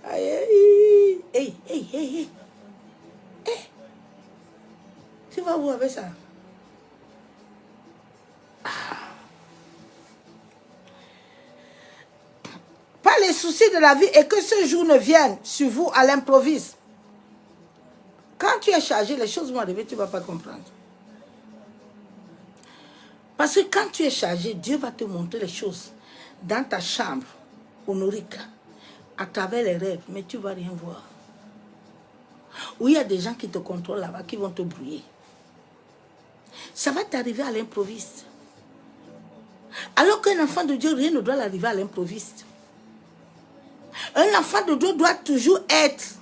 S1: aïe, hey. Tu vas où avec ça? Pas les soucis de la vie et que ce jour ne vienne sur vous à l'improviste. Quand tu es chargé, les choses vont arriver, tu ne vas pas comprendre. Parce que quand tu es chargé, Dieu va te montrer les choses dans ta chambre, honorique, à travers les rêves, mais tu ne vas rien voir. Où il y a des gens qui te contrôlent là-bas, qui vont te brouiller. Ça va t'arriver à l'improviste. Alors qu'un enfant de Dieu, rien ne doit l'arriver à l'improviste. Un enfant de Dieu doit toujours être.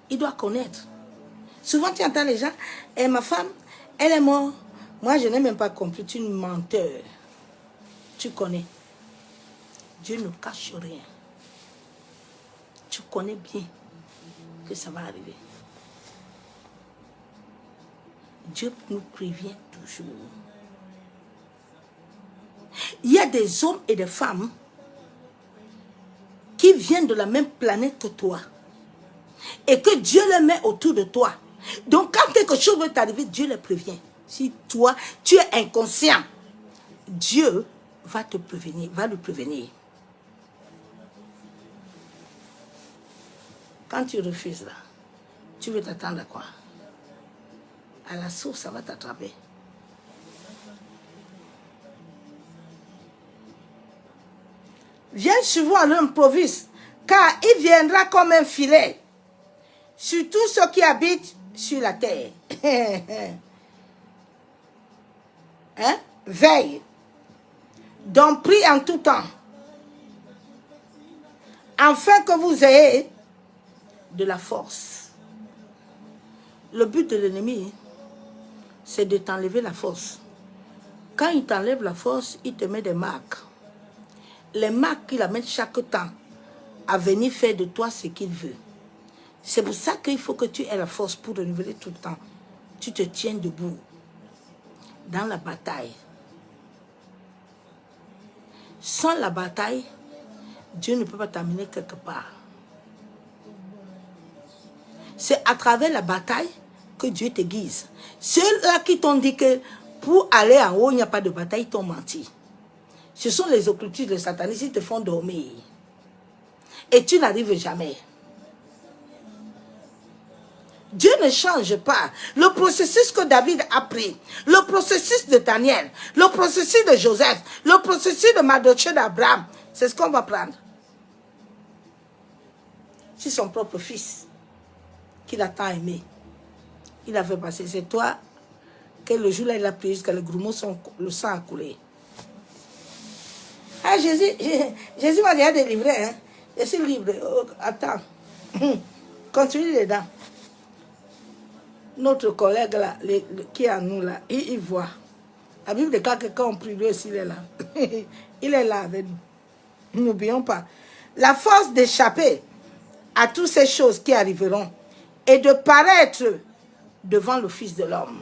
S1: Il doit connaître. Souvent, tu entends les gens, et ma femme, elle est morte. Moi, je n'ai même pas compris. Tu es une menteur. Tu connais. Dieu ne cache rien. Tu connais bien que ça va arriver. Dieu nous prévient toujours. Il y a des hommes et des femmes qui viennent de la même planète que toi et que Dieu les met autour de toi. Donc quand quelque chose veut t'arriver, Dieu les prévient. Si toi, tu es inconscient, Dieu va te prévenir, va le prévenir. Quand tu refuses là, tu veux t'attendre à quoi? À la source, ça va t'attraper. Viens sur vous à l'improviste, car il viendra comme un filet sur tous ceux qui habitent sur la terre. Hein? Veille. Donc prie en tout temps, afin que vous ayez de la force. Le but de l'ennemi, c'est de t'enlever la force. Quand il t'enlève la force, il te met des marques. Les marques qu'il amène chaque temps à venir faire de toi ce qu'il veut. C'est pour ça qu'il faut que tu aies la force pour renouveler tout le temps. Tu te tiens debout dans la bataille. Sans la bataille, Dieu ne peut pas t'amener quelque part. C'est à travers la bataille que Dieu te guise. Ceux-là qui t'ont dit que pour aller en haut, il n'y a pas de bataille, ils t'ont menti. Ce sont les occultistes, les satanistes, ils te font dormir. Et tu n'arrives jamais. Dieu ne change pas. Le processus que David a pris, le processus de Daniel, le processus de Joseph, le processus de Mardochée d'Abraham, c'est ce qu'on va prendre. C'est son propre fils qu'il a tant aimé. Il a fait passer. C'est toi que le jour-là, il a pris jusqu'à le grumeau, le sang a coulé. Ah, Jésus m'a déjà délivré. Hein? Je suis libre. Oh, attends. Continue dedans. Notre collègue là, qui est à nous là, il voit. La Bible déclare que quand on prie, lui aussi, il est là. Il est là avec nous. N'oublions pas. La force d'échapper à toutes ces choses qui arriveront et de paraître devant le Fils de l'homme.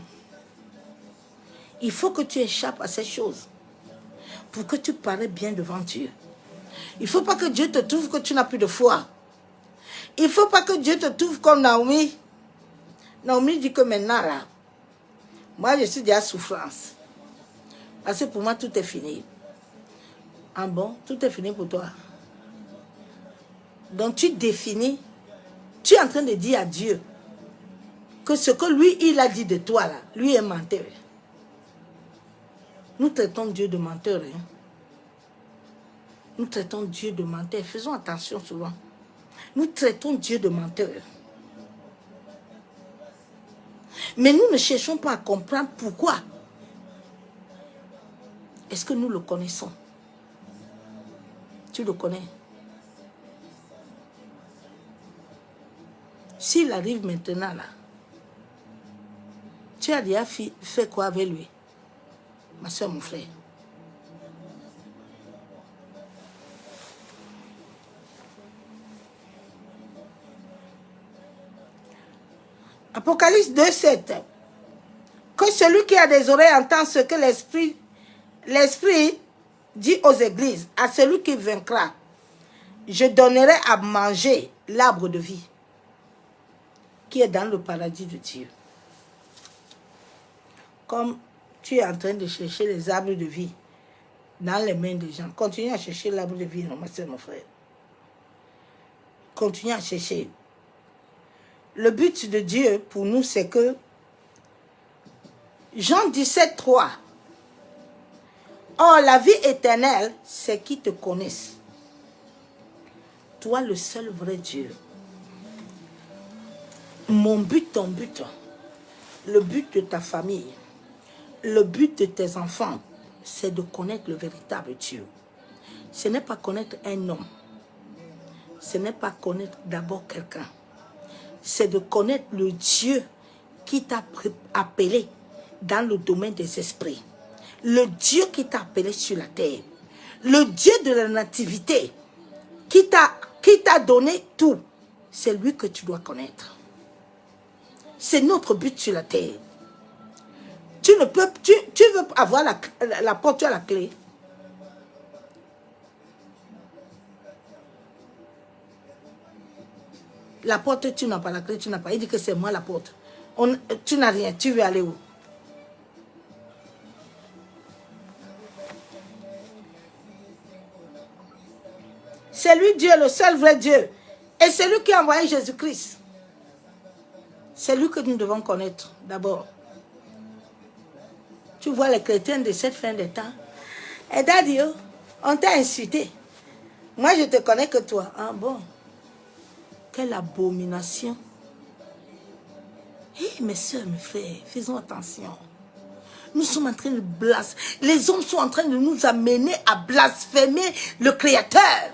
S1: Il faut que tu échappes à ces choses pour que tu parais bien devant Dieu. Il ne faut pas que Dieu te trouve que tu n'as plus de foi. Il ne faut pas que Dieu te trouve comme Naomi. Naomi dit que maintenant, là, moi, je suis déjà souffrance. Parce que pour moi, tout est fini. Ah bon? Tout est fini pour toi. Donc, tu définis, tu es en train de dire à Dieu que ce que lui, il a dit de toi, là, lui est menteur. Nous traitons Dieu de menteur. Hein? Nous traitons Dieu de menteur. Faisons attention souvent. Nous traitons Dieu de menteur. Mais nous ne cherchons pas à comprendre pourquoi. Est-ce que nous le connaissons? Tu le connais? S'il arrive maintenant là, tu as déjà fait quoi avec lui? Ma soeur, mon frère. Apocalypse 2:7. Que celui qui a des oreilles entend ce que l'Esprit dit aux églises. À celui qui vaincra, je donnerai à manger l'arbre de vie qui est dans le paradis de Dieu. Comme tu es en train de chercher les arbres de vie dans les mains des gens, continue à chercher l'arbre de vie, non, ma soeur, mon frère. Continue à chercher. Le but de Dieu pour nous, c'est que Jean 17:3. Or, la vie éternelle, c'est qu'ils te connaissent. Toi, le seul vrai Dieu. Mon but, ton but, le but de ta famille, le but de tes enfants, c'est de connaître le véritable Dieu. Ce n'est pas connaître un homme. Ce n'est pas connaître d'abord quelqu'un. C'est de connaître le Dieu qui t'a appelé dans le domaine des esprits. Le Dieu qui t'a appelé sur la terre. Le Dieu de la nativité qui t'a donné tout. C'est lui que tu dois connaître. C'est notre but sur la terre. Tu veux avoir la porte, tu as la clé. La porte, tu n'as pas la clé, tu n'as pas. Il dit que c'est moi la porte. Tu n'as rien, tu veux aller où? C'est lui Dieu, le seul vrai Dieu. Et c'est lui qui a envoyé Jésus-Christ. C'est lui que nous devons connaître d'abord. Tu vois les chrétiens de cette fin des temps. Et Daddy, on t'a insulté. Moi, je te connais que toi. Ah bon? Quelle abomination. Hé, mes soeurs, mes frères, faisons attention. Nous sommes en train de blasphémer. Les hommes sont en train de nous amener à blasphémer le Créateur.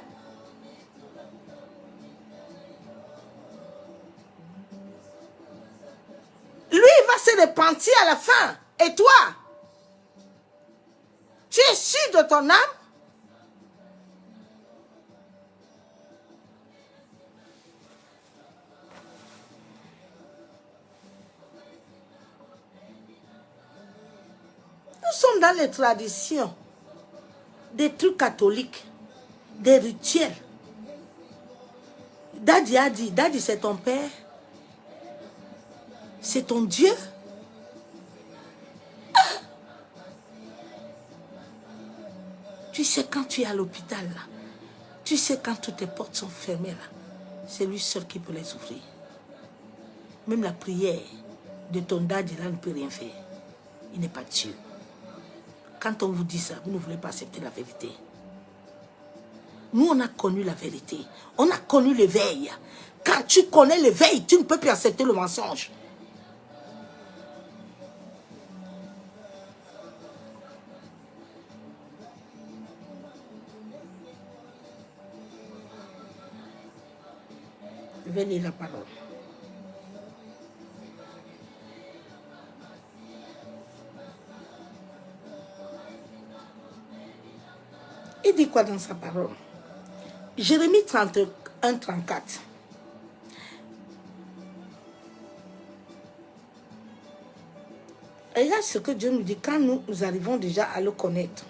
S1: Lui, il va se repentir à la fin. Et toi, tu es sûr de ton âme? Nous sommes dans les traditions, des trucs catholiques, des rituels. Daddy a dit, Daddy c'est ton père, c'est ton Dieu. Ah. Tu sais quand tu es à l'hôpital là, tu sais quand toutes tes portes sont fermées là, c'est lui seul qui peut les ouvrir. Même la prière de ton Daddy là ne peut rien faire. Il n'est pas Dieu. Quand on vous dit ça, vous ne voulez pas accepter la vérité. Nous, on a connu la vérité. On a connu l'éveil. Quand tu connais l'éveil, tu ne peux plus accepter le mensonge. Je vais lire la parole. Il dit quoi dans sa parole? Jérémie 31, 34. Regarde ce que Dieu nous dit quand nous arrivons déjà à le connaître.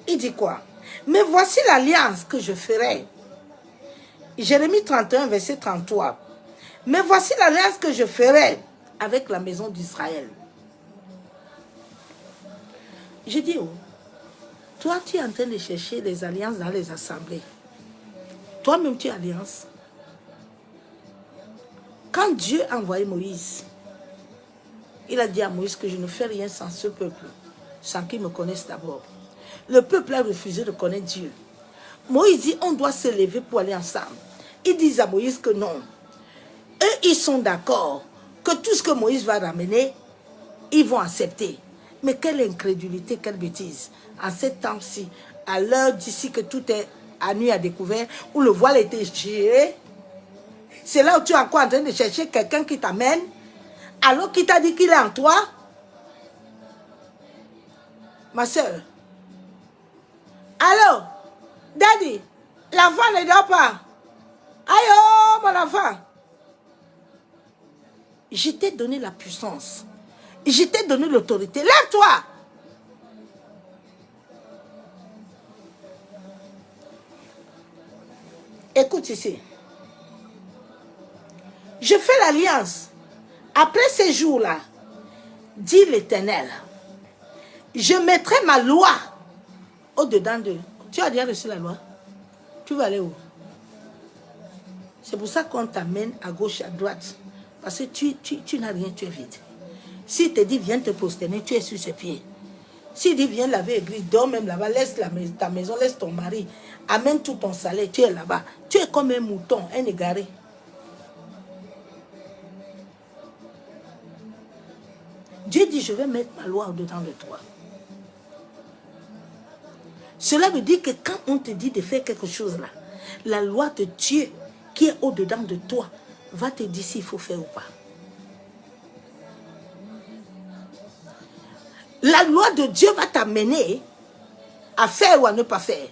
S1: Il dit quoi? Mais voici l'alliance que je ferai Jérémie 31, verset 33. Mais voici l'alliance que je ferai avec la maison d'Israël. Je dis, oh, toi, tu es en train de chercher des alliances dans les assemblées. Toi-même, tu es alliance. Quand Dieu a envoyé Moïse, il a dit à Moïse que je ne fais rien sans ce peuple, sans qu'ils me connaissent d'abord. Le peuple a refusé de connaître Dieu. Moïse dit, on doit se lever pour aller ensemble. Ils disent à Moïse que non. Eux, ils sont d'accord que tout ce que Moïse va ramener, ils vont accepter. Mais quelle incrédulité, quelle bêtise. En ce temps-ci, à l'heure d'ici que tout est à nuit à découvert, où le voile était tiré, c'est là où tu es encore en train de chercher quelqu'un qui t'amène, alors qu'il t'a dit qu'il est en toi. Ma soeur. Allô, Daddy, l'enfant ne dort pas. Aïe, oh, mon enfant. Je t'ai donné la puissance. Je t'ai donné l'autorité. Lève-toi. Écoute ici. Je fais l'alliance. Après ces jours-là, dit l'Éternel, je mettrai ma loi au-dedans d'eux. Tu as déjà reçu la loi? Tu vas aller où? C'est pour ça qu'on t'amène à gauche, à droite. Parce que tu n'as rien, tu es vide. S'il te dit, viens te prosterner, tu es sur ses pieds. S'il dit, viens laver l'église, dors même là-bas, laisse ta maison, laisse ton mari, amène tout ton salaire, tu es là-bas. Tu es comme un mouton, un égaré. Dieu dit, je vais mettre ma loi au-dedans de toi. Cela veut dire que quand on te dit de faire quelque chose là, la loi de Dieu qui est au-dedans de toi va te dire s'il faut faire ou pas. La loi de Dieu va t'amener à faire ou à ne pas faire.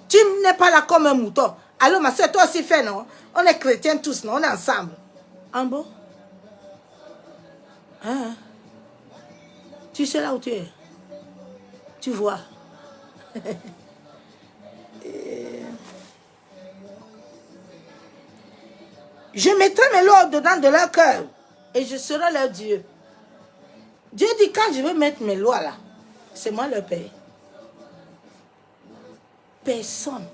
S1: Tu n'es pas là comme un mouton. Alors ma soeur, toi aussi fais, non? On est chrétiens tous, non? On est ensemble. En bon? Hein? Tu sais là où tu es? Tu vois? Je mettrai mes lois dedans de leur cœur et je serai leur Dieu. Dieu dit, quand je vais mettre mes lois là, c'est moi leur père. Personne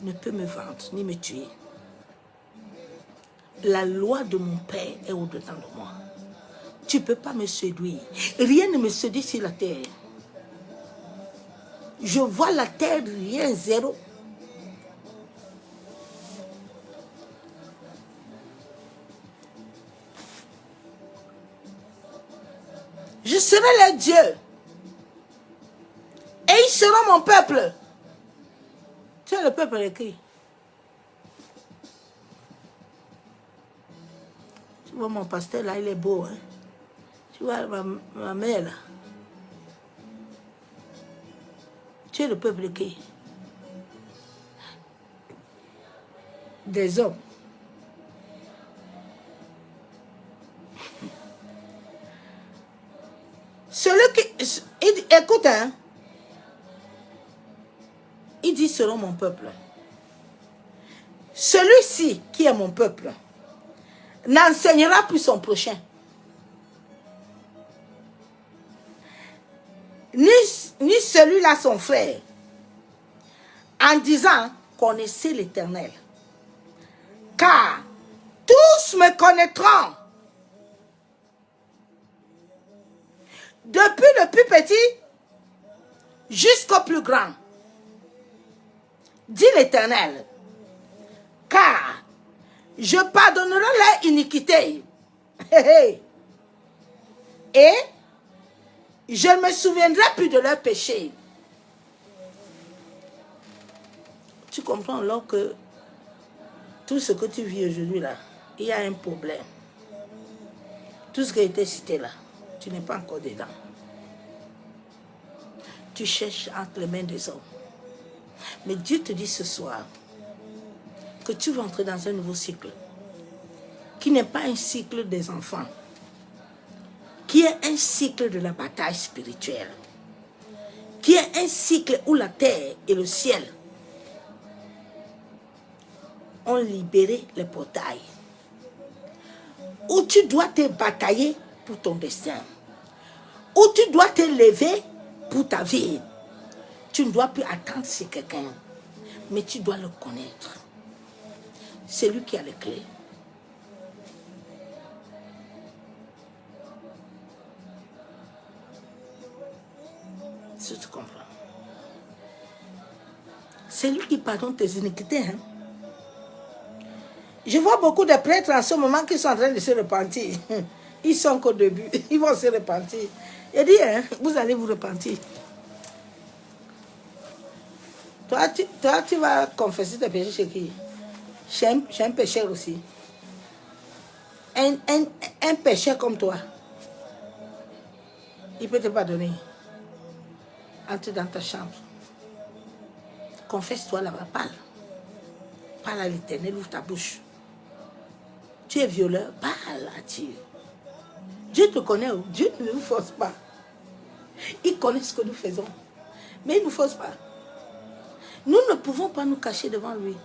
S1: ne peut me vendre ni me tuer. La loi de mon père est au-dedans de moi. Tu ne peux pas me séduire. Rien ne me séduit sur la terre. Je vois la terre, rien, zéro. Je serai leur Dieu. Et ils seront mon peuple. Tu es le peuple de qui? Tu vois mon pasteur là, il est beau. Hein? Tu vois ma mère là. Tu es le peuple de qui? Des hommes. Celui qui... Écoute, hein. Il dit selon mon peuple. Celui-ci qui est mon peuple n'enseignera plus son prochain. Ni celui-là son frère. En disant, connaissez l'Éternel. Car tous me connaîtront. Depuis le plus petit jusqu'au plus grand. Dit l'Éternel. Car je pardonnerai leur iniquité. Et je ne me souviendrai plus de leur péché. Tu comprends alors que tout ce que tu vis aujourd'hui là, il y a un problème. Tout ce qui a été cité là, tu n'es pas encore dedans. Tu cherches entre les mains des hommes. Mais Dieu te dit ce soir que tu vas entrer dans un nouveau cycle qui n'est pas un cycle des enfants, qui est un cycle de la bataille spirituelle, qui est un cycle où la terre et le ciel ont libéré les portails. Où tu dois te batailler pour ton destin. Où tu dois te lever pour ta vie. Tu ne dois plus attendre sur quelqu'un, mais tu dois le connaître. C'est lui qui a les clés. Si tu comprends. C'est lui qui pardonne tes iniquités. Hein? Je vois beaucoup de prêtres en ce moment qui sont en train de se repentir. Ils sont qu'au début. Ils vont se repentir. Il dit, hein, vous allez vous repentir. Toi, tu vas confesser tes péchés chez qui? Chez un pécheur aussi. Un pécheur comme toi. Il peut te pardonner. Entre dans ta chambre. Confesse-toi là-bas, parle. Parle à l'Éternel, ouvre ta bouche. Tu es violeur, parle à Dieu. Dieu te connaît, Dieu ne nous force pas. Il connaît ce que nous faisons. Mais il ne nous force pas. Nous ne pouvons pas nous cacher devant lui.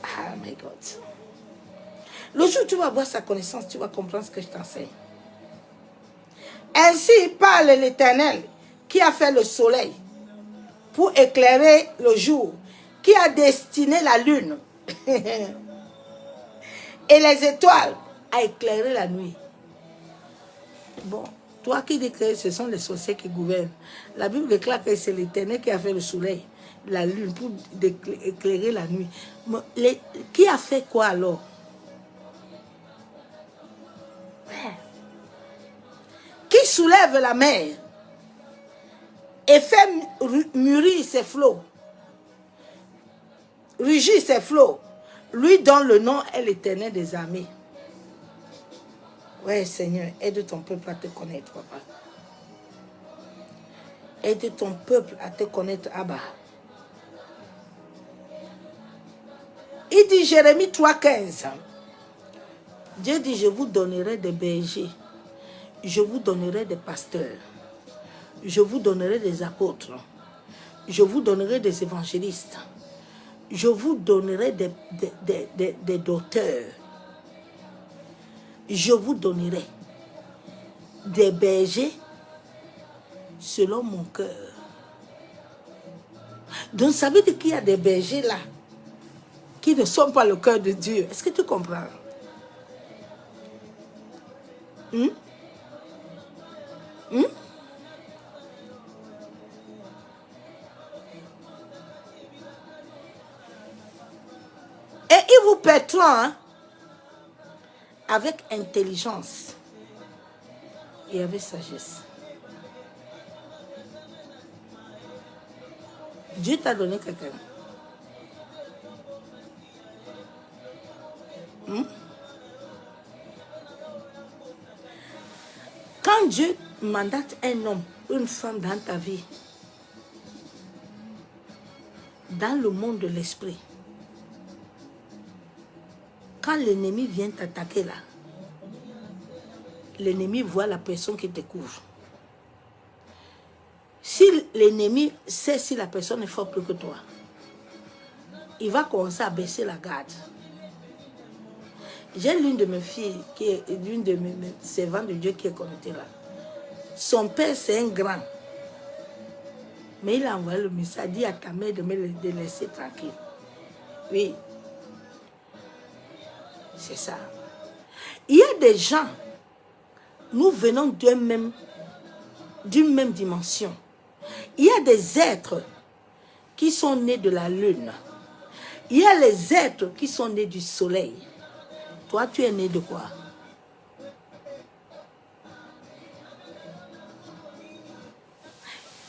S1: Ah, my God. Le jour où tu vas avoir sa connaissance, tu vas comprendre ce que je t'enseigne. Ainsi parle l'Éternel qui a fait le soleil pour éclairer le jour, qui a destiné la lune et les étoiles à éclairer la nuit. Bon, toi qui dis que ce sont les sorciers qui gouvernent, la Bible déclare que c'est l'Éternel qui a fait le soleil, la lune pour éclairer la nuit. Qui a fait quoi alors? Qui soulève la mer et fait mûrir ses flots, rugir ses flots, lui dont le nom est l'Éternel des armées. Ouais, Seigneur, aide ton peuple à te connaître, papa. Aide ton peuple à te connaître, Abba. Il dit, Jérémie 3,15. Dieu dit, je vous donnerai des bergers, je vous donnerai des pasteurs, je vous donnerai des apôtres, je vous donnerai des évangélistes, je vous donnerai des docteurs, je vous donnerai des bergers selon mon cœur. Donc ça veut dire qu'il y a des bergers là qui ne sont pas le cœur de Dieu. Est-ce que tu comprends? Et ils vous paieront hein, avec intelligence et avec sagesse. Dieu t'a donné quelqu'un. Quand Dieu mandate un homme, une femme dans ta vie, dans le monde de l'esprit, quand l'ennemi vient t'attaquer là, l'ennemi voit la personne qui te couvre. Si l'ennemi sait si la personne est forte plus que toi, il va commencer à baisser la garde. J'ai l'une de mes filles, qui est l'une de mes servantes de Dieu qui est connectée là. Son père, c'est un grand. Mais il a envoyé le message, dit à ta mère de me laisser tranquille. Oui. C'est ça. Il y a des gens, nous venons d'une même dimension. Il y a des êtres qui sont nés de la lune. Il y a les êtres qui sont nés du soleil. Toi, tu es né de quoi?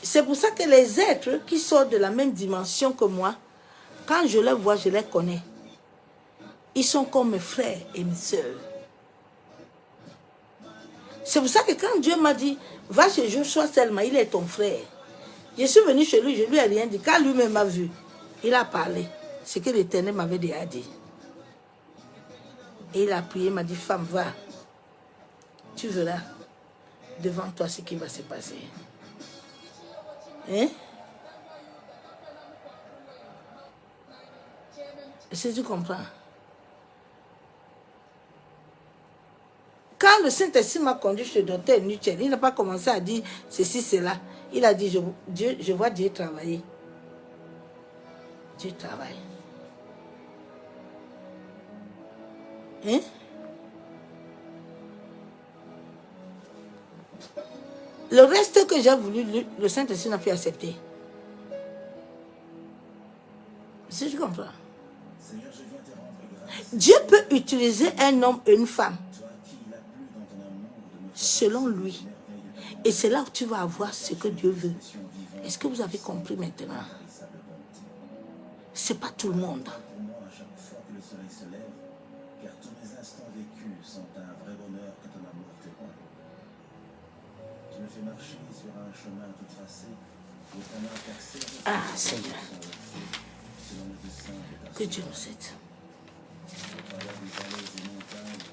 S1: C'est pour ça que les êtres qui sont de la même dimension que moi, quand je les vois, je les connais. Ils sont comme mes frères et mes sœurs. C'est pour ça que quand Dieu m'a dit, va chez Joshua Selma, il est ton frère. Je suis venu chez lui, je lui ai rien dit. Quand lui-même m'a vu, il a parlé. C'est que l'Éternel m'avait déjà dit. Et il a prié, il m'a dit, femme, va. Tu verras devant toi ce qui va se passer. Hein? Est-ce que tu comprends? Quand le Saint-Esprit m'a conduit chez le docteur Nuchel, il n'a pas commencé à dire ceci, cela. Il a dit, je vois Dieu travailler. Dieu travaille. Hein? Le reste que j'ai voulu, le Saint-Esprit n'a pu accepter. Si je comprends. Dieu peut utiliser un homme et une femme selon lui. Et c'est là où tu vas avoir ce que Dieu veut. Est-ce que vous avez compris maintenant? C'est pas tout le monde.
S2: Pour moi, à chaque fois que le soleil se lève, car tous mes instants vécus sont un vrai bonheur que ton amour témoigne. Tu me fais marcher sur un chemin tout tracé, où ta main percée,
S1: Ah, Seigneur,
S2: selon le dessein de ta
S1: que Dieu nous aide.
S2: au travers des vallées et montagnes,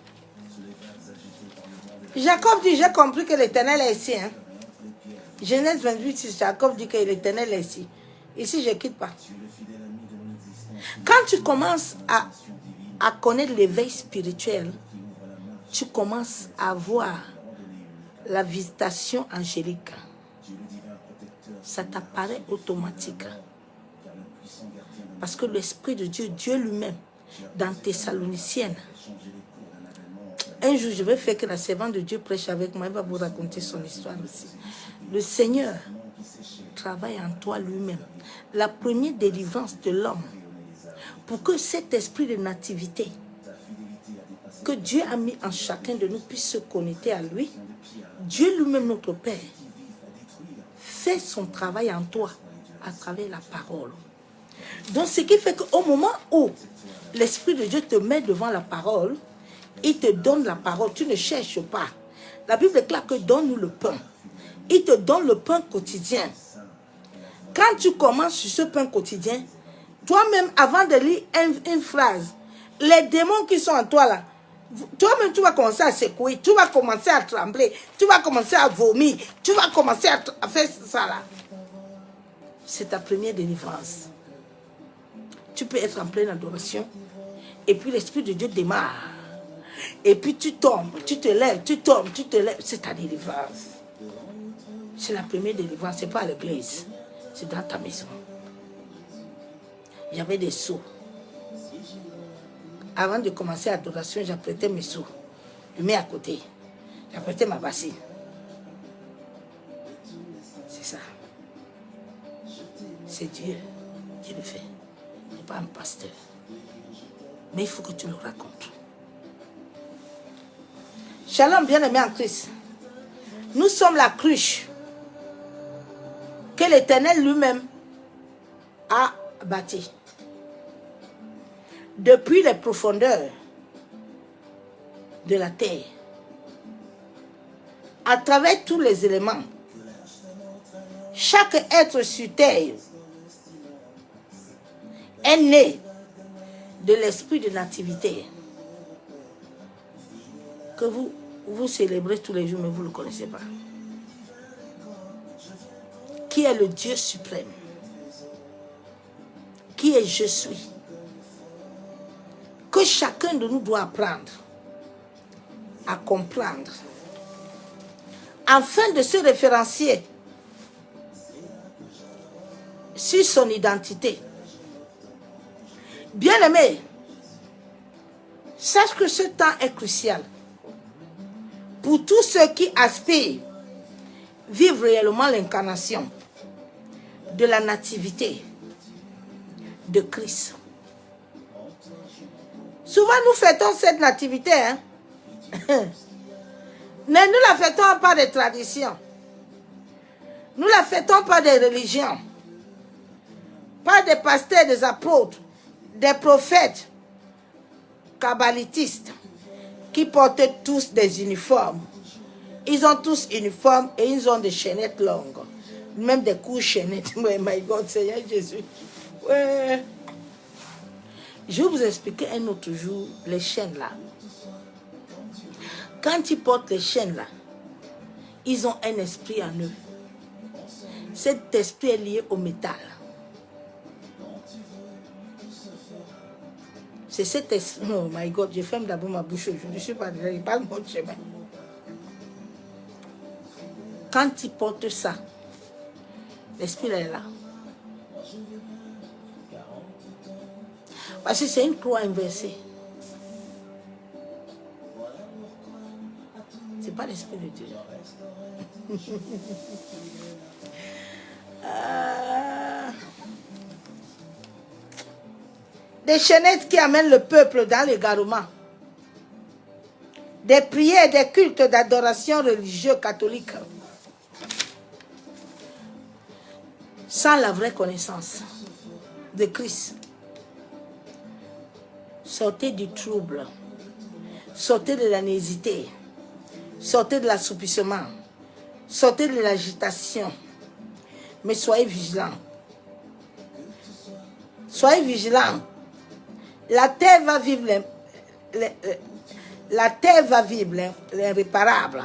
S2: sous les vagues agitées par le vent de
S1: Jacob dit, j'ai compris que l'Éternel est ici. Hein?
S2: entre les pierres.
S1: Genèse 28, 6, Jacob dit que l'Éternel est ici. Ici, je ne quitte pas.
S2: Tu es le fidèle ami de mon existence,
S1: Quand tu commences à connaître l'éveil spirituel, tu commences à voir la visitation angélique.
S2: tu es le divin protecteur,
S1: Ça t'apparaît automatique.
S2: car le puissant gardien de
S1: Parce que l'Esprit de Dieu, Dieu lui-même, dans Thessaloniciennes,
S2: changer les cours d'un événement.
S1: un jour, je vais faire que la servante de Dieu prêche avec moi. Elle va vous raconter son histoire aussi. Le Seigneur travaille en toi lui-même. La première délivrance de l'homme, pour que cet esprit de nativité que Dieu a mis en chacun de nous puisse se connecter à lui, Dieu lui-même, notre Père, fait son travail en toi à travers la parole. Donc, ce qui fait qu'au moment où l'Esprit de Dieu te met devant la parole, il te donne la parole, tu ne cherches pas. La Bible déclare que donne-nous le pain. Il te donne le pain quotidien. Quand tu commences sur ce pain quotidien, toi-même, avant de lire une phrase, les démons qui sont en toi là, toi-même, tu vas commencer à secouer, tu vas commencer à trembler, tu vas commencer à vomir, tu vas commencer à faire ça là. C'est ta première délivrance. Tu peux être en pleine adoration, et puis l'Esprit de Dieu démarre. Et puis tu tombes, tu te lèves, tu tombes, tu te lèves. C'est ta délivrance. C'est la première délivrance, ce n'est pas à l'église, c'est dans ta maison. Il y avait des seaux. Avant de commencer l'adoration, j'apprêtais mes seaux. Je mets à côté. J'apprêtais ma bassine. C'est ça. C'est Dieu qui le fait. Il n'est pas un pasteur. Mais il faut que tu le racontes. Shalom, bien-aimé en Christ. Nous sommes la cruche que l'Éternel lui-même a bâtie. Depuis les profondeurs de la terre, à travers tous les éléments, chaque être sur terre est né de l'esprit de nativité que vous célébrez tous les jours, mais vous ne le connaissez pas. Qui est le Dieu suprême? Qui est je suis? Que chacun de nous doit apprendre à comprendre, afin de se référencier sur son identité. Bien-aimé, sache que ce temps est crucial pour tous ceux qui aspirent vivre réellement l'incarnation de la nativité de Christ. Souvent, nous fêtons cette nativité. Hein? Mais nous la fêtons pas des traditions. Nous la fêtons pas des religions. Pas des pasteurs, des apôtres, des prophètes, kabbalistes, qui portaient tous des uniformes. Ils ont tous uniformes et ils ont des chaînettes longues. Même des coups chaînettes. Oh my God, Seigneur Jésus. Ouais. Je vais vous expliquer un autre jour les chaînes là. Quand ils portent les chaînes là, ils ont un esprit en eux. Cet esprit est lié au métal. C'est cet esprit. Oh my God, je ferme d'abord ma bouche aujourd'hui. Je ne suis pas déjà, il parle mon chemin. Quand il porte ça, l'esprit est là. Parce que c'est une croix inversée. Ce n'est pas l'esprit de Dieu. Des chaînettes qui amènent le peuple dans l'égarement. Des prières, des cultes d'adoration religieux catholiques. Sans la vraie connaissance de Christ. Sortez du trouble. Sortez de la nésité. Sortez de l'assoupissement. Sortez de l'agitation. Mais soyez vigilants. Soyez vigilants. La terre va vivre l'irréparable.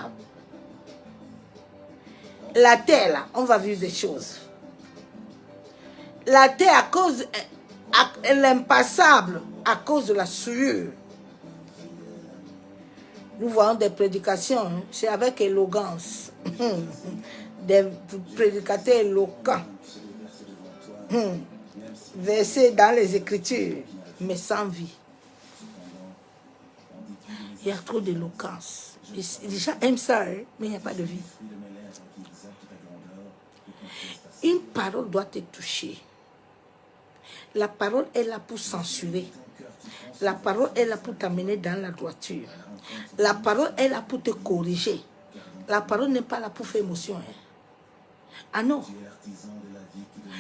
S1: La terre, là, on va vivre des choses. La terre, à cause de l'impassable, à cause de la souillure. Nous voyons des prédications, hein, c'est avec éloquence. Des prédicateurs éloquents. Versés dans les Écritures, mais sans vie. Il y a trop d'éloquence. Les gens aiment ça, hein, mais il n'y a pas de vie. Une parole doit te toucher. La parole est là pour censurer. La parole est là pour t'amener dans la droiture. La parole est là pour te corriger. La parole n'est pas là pour faire émotion. Hein. Ah non.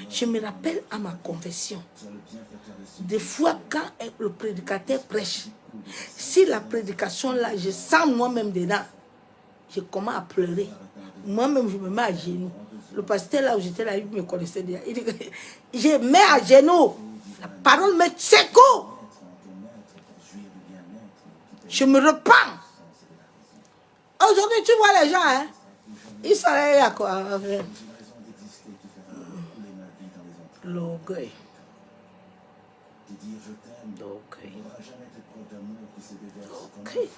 S1: Je me rappelle à ma confession. Des fois, quand le prédicateur prêche, si la prédication là, je sens moi-même dedans, je commence à pleurer. Moi-même, je me mets à genoux. Le pasteur là où j'étais là, il me connaissait déjà. Il dit que je me mets à genoux. La parole me secoue. Je me repens. Aujourd'hui, tu vois les gens, hein? Ils sont là, à quoi? L'orgueil. Okay.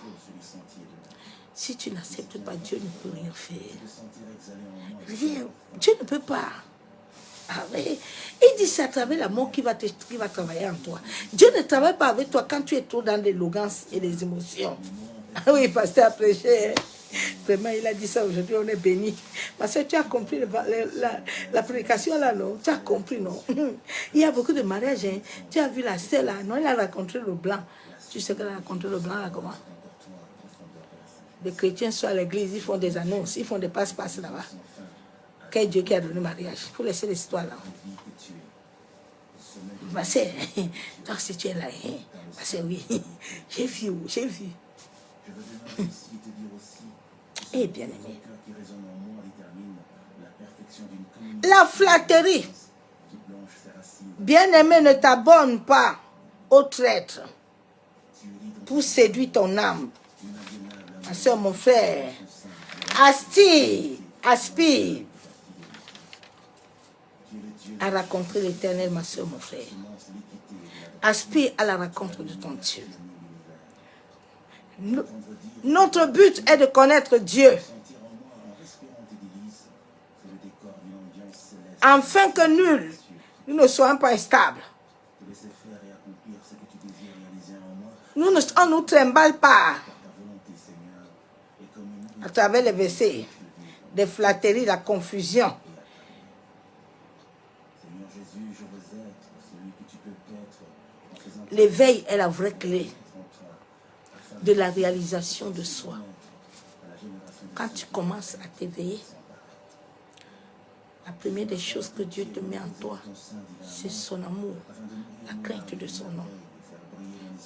S1: Si tu n'acceptes pas, Dieu ne peut rien faire. Rien. Dieu ne peut pas. Ah oui. Il dit c'est à travers l'amour qui va travailler en toi. Dieu ne travaille pas avec toi quand tu es trop dans l'éloquence et les émotions. Ah oui, pasteur a prêché. Vraiment, il a dit ça aujourd'hui, on est béni. Parce que tu as compris la prédication là, non? Tu as compris, non? Il y a beaucoup de mariages. Hein. Tu as vu la sœur là, non? Elle a rencontré le blanc. Tu sais qu'elle a rencontré le blanc là, comment? Les chrétiens sont à l'église, ils font des annonces, ils font des passe-passe là-bas. Quel Dieu qui a donné le mariage? Il faut laisser l'histoire là. Parce que, toi, si tu es là, hein? Parce que oui, j'ai vu. Eh bien aimé. La flatterie. Bien aimé, ne t'abonne pas au traître pour séduire ton âme. Ma soeur, mon frère, aspire à rencontrer l'Éternel, ma soeur, mon frère. Aspire à la rencontre de ton Dieu. Notre but est de connaître Dieu. Afin que nous ne soyons pas instables. On ne nous trimballe pas à travers les versets, des flatteries, la confusion. L'éveil est la vraie clé de la réalisation de soi. Quand tu commences à t'éveiller, la première des choses que Dieu te met en toi, c'est son amour, la crainte de son nom.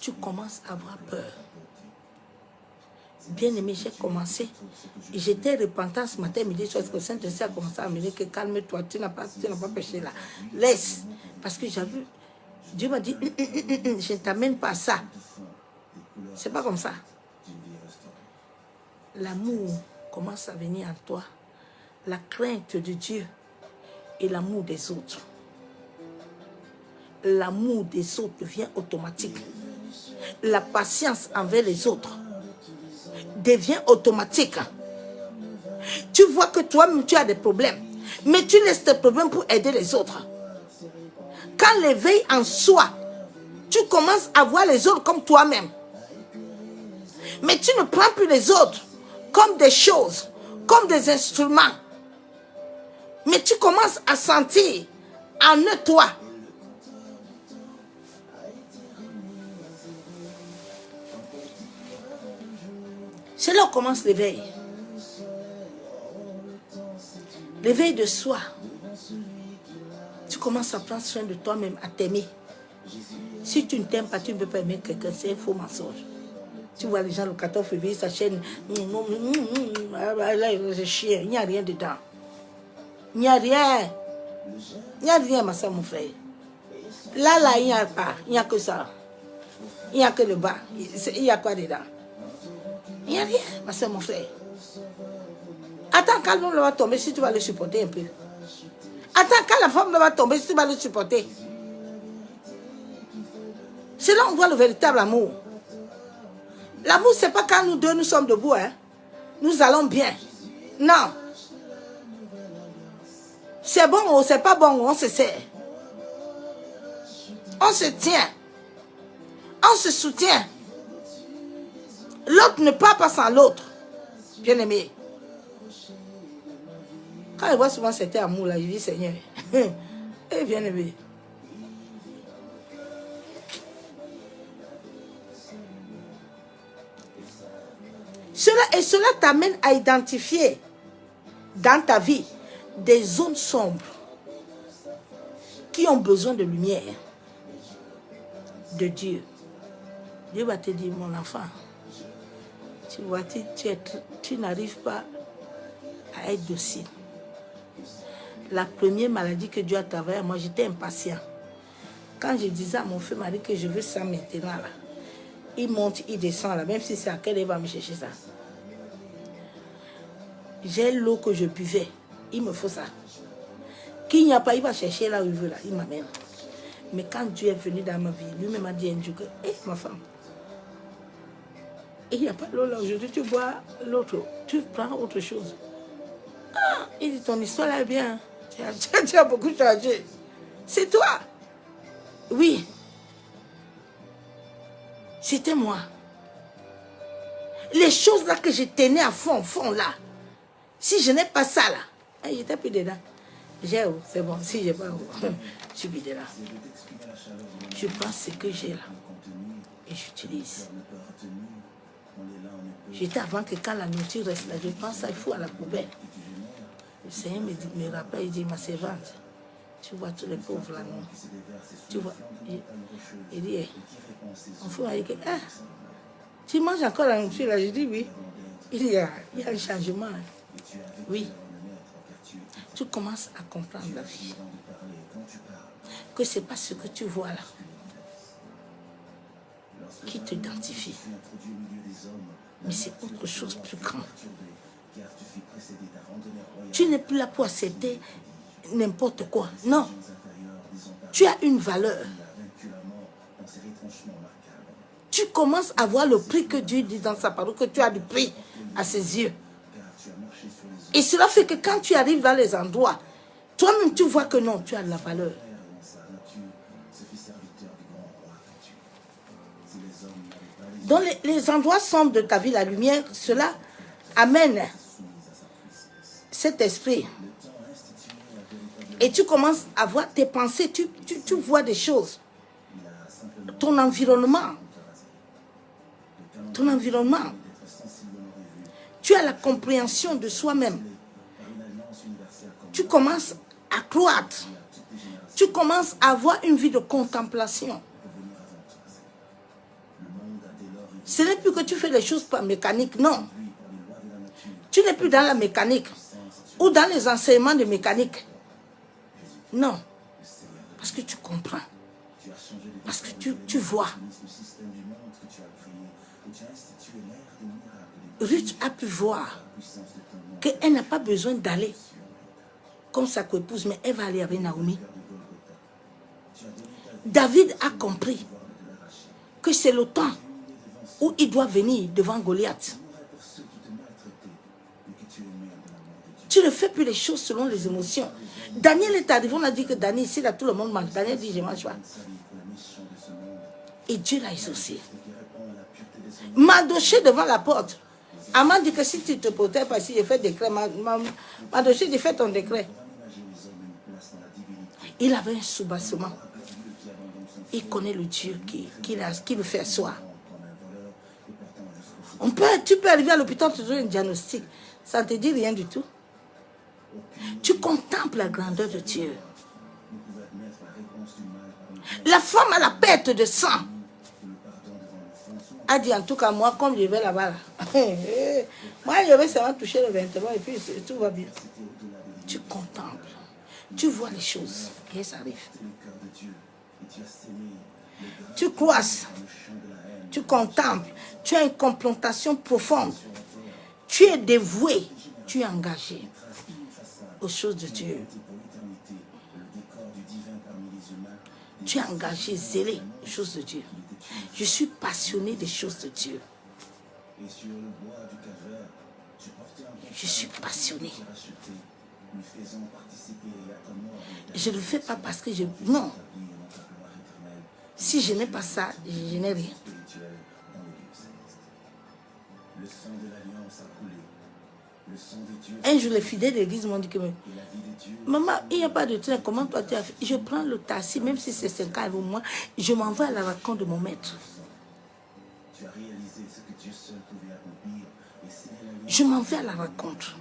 S1: Tu commences à avoir peur. Bien aimé, j'ai commencé. J'étais repentant ce matin, midi, soir, que le Saint-Esprit a commencé à me dire que calme-toi, tu n'as pas péché là. Laisse. Parce que j'ai vu, Dieu m'a dit, je ne t'amène pas à ça. C'est pas comme ça. L'amour commence à venir en toi. La crainte de Dieu et l'amour des autres. L'amour des autres devient automatique. la patience envers les autres devient automatique. Tu vois que toi-même, tu as des problèmes, mais tu laisses tes problèmes pour aider les autres. Quand l'éveil en soi, tu commences à voir les autres comme toi-même. Mais tu ne prends plus les autres comme des choses, comme des instruments. Mais tu commences à sentir en eux toi. C'est là où commence l'éveil. L'éveil de soi. Tu commences à prendre soin de toi-même, à t'aimer. Si tu ne t'aimes pas, tu ne peux pas aimer quelqu'un. C'est un faux mensonge. Tu vois les gens le 14 février, sa chaîne, là, c'est chien. Il n'y a rien dedans. Il n'y a rien. Il n'y a rien, ma soeur, mon frère. Là, il n'y a pas. Il n'y a que ça. Il n'y a que le bas. Il y a quoi dedans? Il n'y a rien, ma soeur, mon frère. Attends, quand l'homme va tomber, si tu vas le supporter un peu. Attends, quand la femme va tomber, si tu vas le supporter. C'est là qu'on voit le véritable amour. L'amour, ce n'est pas quand nous deux, nous sommes debout. Hein. Nous allons bien. Non. C'est bon ou c'est pas bon, on se sert. On se tient. On se soutient. L'autre ne part pas sans l'autre. Bien aimé. Quand je vois souvent cet amour-là, je dis, Seigneur, eh bien aimé. Cela t'amène à identifier dans ta vie des zones sombres qui ont besoin de lumière de Dieu. Dieu va te dire, mon enfant, tu vois, tu n'arrives pas à être docile. La première maladie que Dieu a travaillé, moi j'étais impatient. Quand je disais à mon feu mari que je veux ça maintenant, là, il monte, il descend là, même si c'est à quelle heure il va me chercher ça. J'ai l'eau que je buvais, il me faut ça. Qu'il n'y a pas, il va chercher là où il veut, là, il m'amène. Mais quand Dieu est venu dans ma vie, lui-même m'a dit un jour que, hé, ma femme, il n'y a pas l'eau là aujourd'hui, tu bois l'autre, tu prends autre chose. Ah, il dit, ton histoire là est bien, tu as beaucoup changé. C'est toi. Oui. C'était moi. Les choses là que je tenais à fond là, si je n'ai pas ça là, j'étais plus dedans. J'ai où, c'est bon, si j'ai pas où, je suis plus dedans. Je prends ce que j'ai là et j'utilise. J'étais avant que quand la nourriture reste là, je prends ça, il faut à la poubelle. Le Seigneur me rappelle, il dit, ma servante, tu vois tous les pauvres là, non? Tu vois, il dit, hey, on faut aller que, ah, tu manges encore la nourriture là? Je dis oui. Il dit, il y a un changement. Oui. Tu commences à comprendre la vie. Que ce n'est pas ce que tu vois là qui t'identifie. Mais c'est autre chose plus grand. Tu n'es plus là pour accepter n'importe quoi. Non. Tu as une valeur. Tu commences à voir le prix que Dieu dit dans sa parole, que tu as du prix à ses yeux. Et cela fait que quand tu arrives dans les endroits, toi-même tu vois que non, tu as de la valeur. Dans les endroits sombres de ta vie, la lumière, cela amène cet esprit. Et tu commences à voir tes pensées, tu vois des choses. Ton environnement. Ton environnement. Tu as la compréhension de soi-même. Tu commences à croître. Tu commences à avoir une vie de contemplation. Ce n'est plus que tu fais les choses par mécanique, non. Tu n'es plus dans la mécanique ou dans les enseignements de mécanique. Non. Parce que tu comprends. Parce que tu vois. Ruth a pu voir qu'elle n'a pas besoin d'aller comme sa coépouse, mais elle va aller avec Naomi. David a compris que c'est le temps où il doit venir devant Goliath. Tu ne fais plus les choses selon les émotions. Daniel est arrivé, on a dit que Daniel, ici, là, tout le monde mange. Daniel dit, je ne mange pas. Et Dieu l'a exaucé. Mardochée devant la porte. Aman dit que si tu te protèges pas, si je fais décret, Mardochée dit, fais ton décret. Il avait un soubassement. Il connaît le Dieu qui le fait asseoir. Tu peux arriver à l'hôpital, tu donnes un diagnostic. Ça ne te dit rien du tout. Tu contemples la grandeur de Dieu. La femme à la perte de sang a dit, en tout cas, moi, comme je vais là-bas, là, moi, je vais seulement toucher le vêtement et puis tout va bien. Tu contemples. Tu vois les choses et ça arrive. Tu croises. Tu contemples. Tu as une complantation profonde. Tu es dévoué. Tu es engagé aux choses de Dieu. Tu es engagé, zélé aux choses de Dieu. Je suis passionné des choses de Dieu. Je suis passionné. Je ne le fais pas parce que je... Non. Si je n'ai pas ça, je n'ai rien. Un jour, les fidèles de l'église m'ont dit que maman, il n'y a pas de train, comment toi tu as fait? Je prends le taxi, même si c'est 5 ans ou moins, je m'en vais à la rencontre de mon maître. Je m'en vais à la rencontre.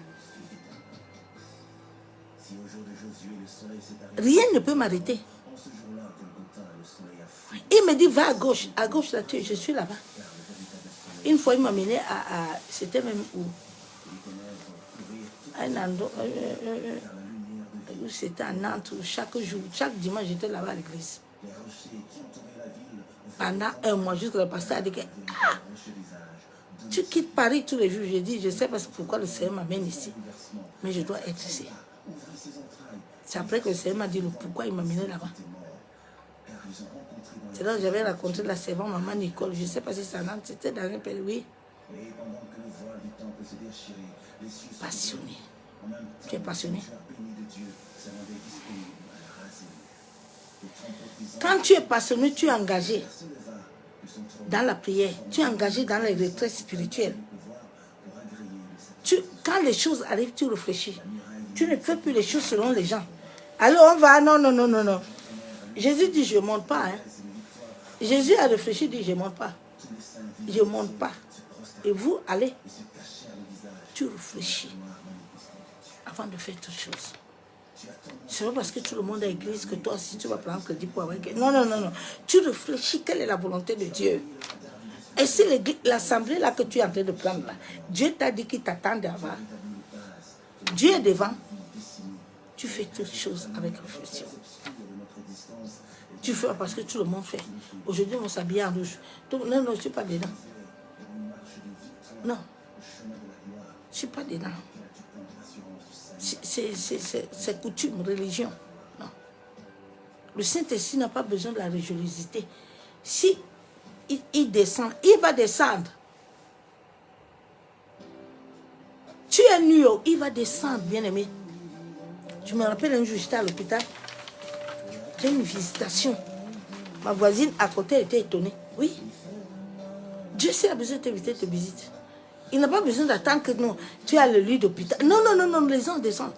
S1: Rien ne peut m'arrêter. Il me dit, va à gauche là, je suis là-bas. Une fois, il m'a mené à c'était même où? Un endroit, c'était à Nantes, où chaque jour, chaque dimanche, j'étais là-bas à l'église. Pendant un mois, jusqu'à le pasteur a dit que tu quittes Paris tous les jours. J'ai dit, je sais pas pourquoi le Seigneur m'amène ici, mais je dois être ici. C'est après que le Seigneur m'a dit pourquoi il m'a mené là-bas. C'est là que j'avais rencontré la servante maman Nicole. Je ne sais pas si c'est à Nantes, c'était dans un pays, oui. Passionné. Tu es passionné. Quand tu es passionné, tu es engagé dans la prière. Tu es engagé dans les retraites spirituelles. Quand les choses arrivent, tu réfléchis. Tu ne fais plus les choses selon les gens. Alors on va, non. Jésus dit, je ne monte pas. Hein. Jésus a réfléchi, dit, je ne monte pas. Je ne monte pas. Et vous, allez. Tu réfléchis avant de faire toute chose. Ce n'est pas parce que tout le monde a église que toi aussi tu vas prendre crédit pour avoir... Non. Tu réfléchis, quelle est la volonté de Dieu. Et si l'assemblée là que tu es en train de prendre là, Dieu t'a dit qu'il t'attend devant. Dieu est devant. Tu fais toutes choses avec réflexion. Tu fais parce que tout le monde fait. Aujourd'hui, on s'habille en rouge. Non, je ne suis pas dedans. Non. Je ne suis pas dedans. C'est coutume, religion. Non. Le Saint-Esprit n'a pas besoin de la religiosité. Si il descend, il va descendre. Tu es nu, il va descendre, bien-aimé. Je me rappelle un jour, j'étais à l'hôpital. J'ai une visitation. Ma voisine à côté était étonnée. Oui. Dieu s'il a besoin de t'inviter, te visite. Il n'a pas besoin d'attendre que non, tu as le lit d'hôpital. Non, les gens descendent.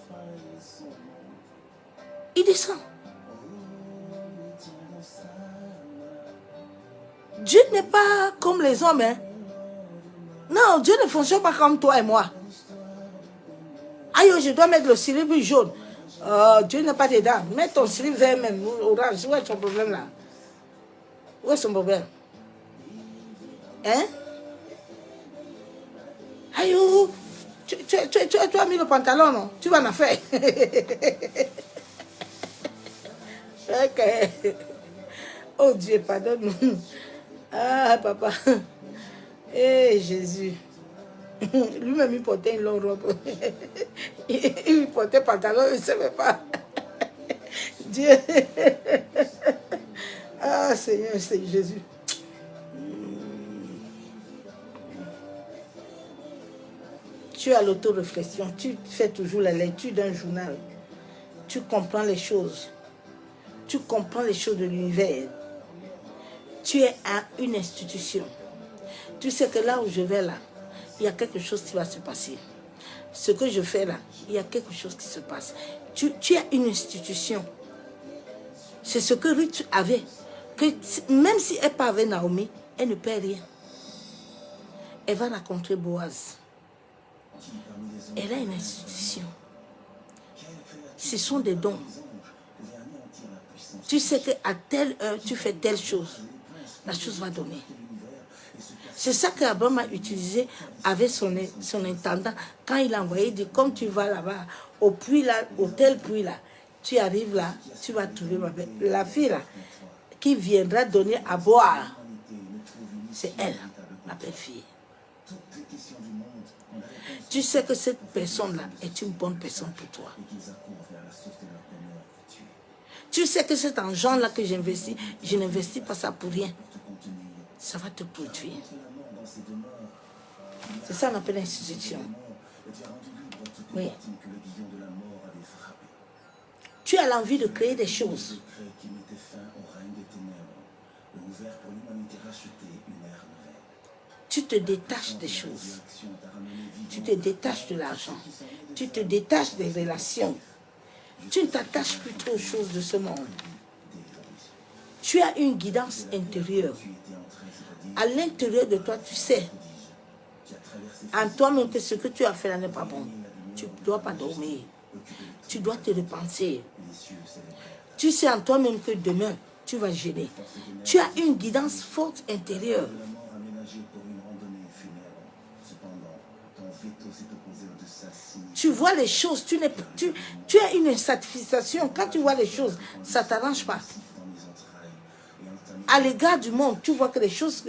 S1: Ils descendent. Dieu n'est pas comme les hommes. Hein. Non, Dieu ne fonctionne pas comme toi et moi. Aïe, je dois mettre le cilibre jaune. Dieu n'est pas dedans. Mets ton cilibre vert même, orange. Où est ton problème là? Où est son problème? Hein? Aïe, tu as mis le pantalon, non? Tu vas en faire. Ok. Oh Dieu, pardonne-nous. Ah, papa. Eh, Jésus. Lui-même, il portait une longue robe. Il portait pantalon, il ne savait pas. Dieu. Ah, Seigneur, c'est Jésus. Tu as l'autoréflexion, tu fais toujours la lecture d'un journal. Tu comprends les choses. Tu comprends les choses de l'univers. Tu es à une institution. Tu sais que là où je vais là, il y a quelque chose qui va se passer. Ce que je fais là, il y a quelque chose qui se passe. Tu as une institution. C'est ce que Ruth avait. Que même si elle part avec Naomi, elle ne perd rien. Elle va rencontrer Boaz. Elle a une institution. Ce sont des dons. Tu sais qu'à telle heure, tu fais telle chose. La chose va donner. C'est ça qu'Abraham a utilisé avec son intendant. Quand il a envoyé, il dit, comme tu vas là-bas, au puits là, au tel puits là, tu arrives là, tu vas trouver la fille là, qui viendra donner à boire. C'est elle, ma belle-fille. Tu sais que cette personne-là est une bonne personne pour toi. Tu sais que cet argent-là que j'investis, je n'investis pas ça pour rien. Ça va te produire. C'est ça qu'on appelle l'institution. Oui. Tu as l'envie de créer des choses. Tu te détaches des choses. Tu te détaches de l'argent. Tu te détaches des relations. Tu ne t'attaches plus trop aux choses de ce monde. Tu as une guidance intérieure. À l'intérieur de toi, tu sais en toi-même que ce que tu as fait là n'est pas bon. Tu ne dois pas dormir. Tu dois te repenser. Tu sais en toi-même que demain, tu vas gêner. Tu as une guidance forte intérieure. Tu vois les choses, tu as une insatisfaction. Quand tu vois les choses, ça ne t'arrange pas. À l'égard du monde, tu vois que les choses...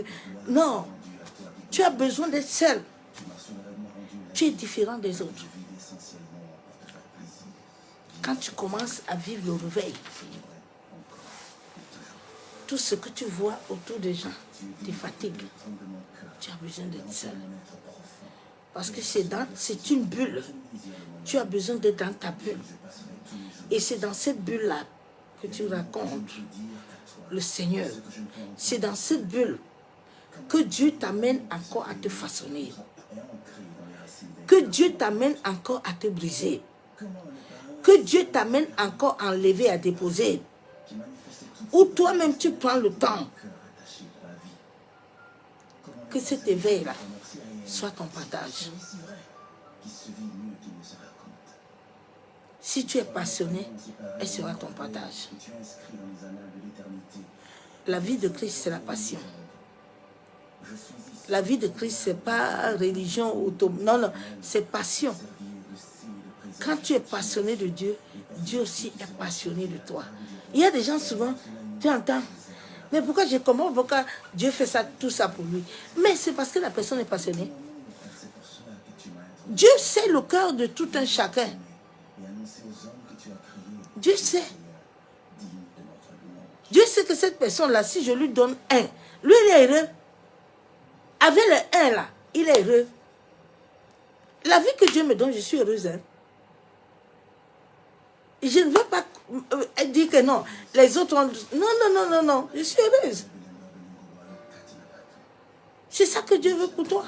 S1: Non, tu as besoin d'être seul. Tu es différent des autres. Quand tu commences à vivre le réveil, tout ce que tu vois autour des gens te fatigue. Tu as besoin d'être seul. Parce que c'est une bulle. Tu as besoin d'être dans ta bulle. Et c'est dans cette bulle-là que tu racontes le Seigneur. C'est dans cette bulle que Dieu t'amène encore à te façonner. Que Dieu t'amène encore à te briser. Que Dieu t'amène encore à enlever, à déposer. Ou toi-même tu prends le temps. Que cet éveil-là soit ton partage. Si tu es passionné, elle sera ton partage. La vie de Christ, c'est la passion. La vie de Christ, ce n'est pas religion autonome. Non, non, c'est passion. Quand tu es passionné de Dieu, Dieu aussi est passionné de toi. Il y a des gens souvent, tu entends, mais pourquoi je comprends, pourquoi Dieu fait ça, tout ça pour lui? Mais c'est parce que la personne est passionnée. Dieu sait le cœur de tout un chacun. Dieu sait. Dieu sait que cette personne-là, si je lui donne un, lui il est heureux. Avec le un là, il est heureux. La vie que Dieu me donne, je suis heureuse. Hein? Je ne veux pas dire que non. Les autres ont... Non, non, non, non, non. Je suis heureuse. C'est ça que Dieu veut pour toi.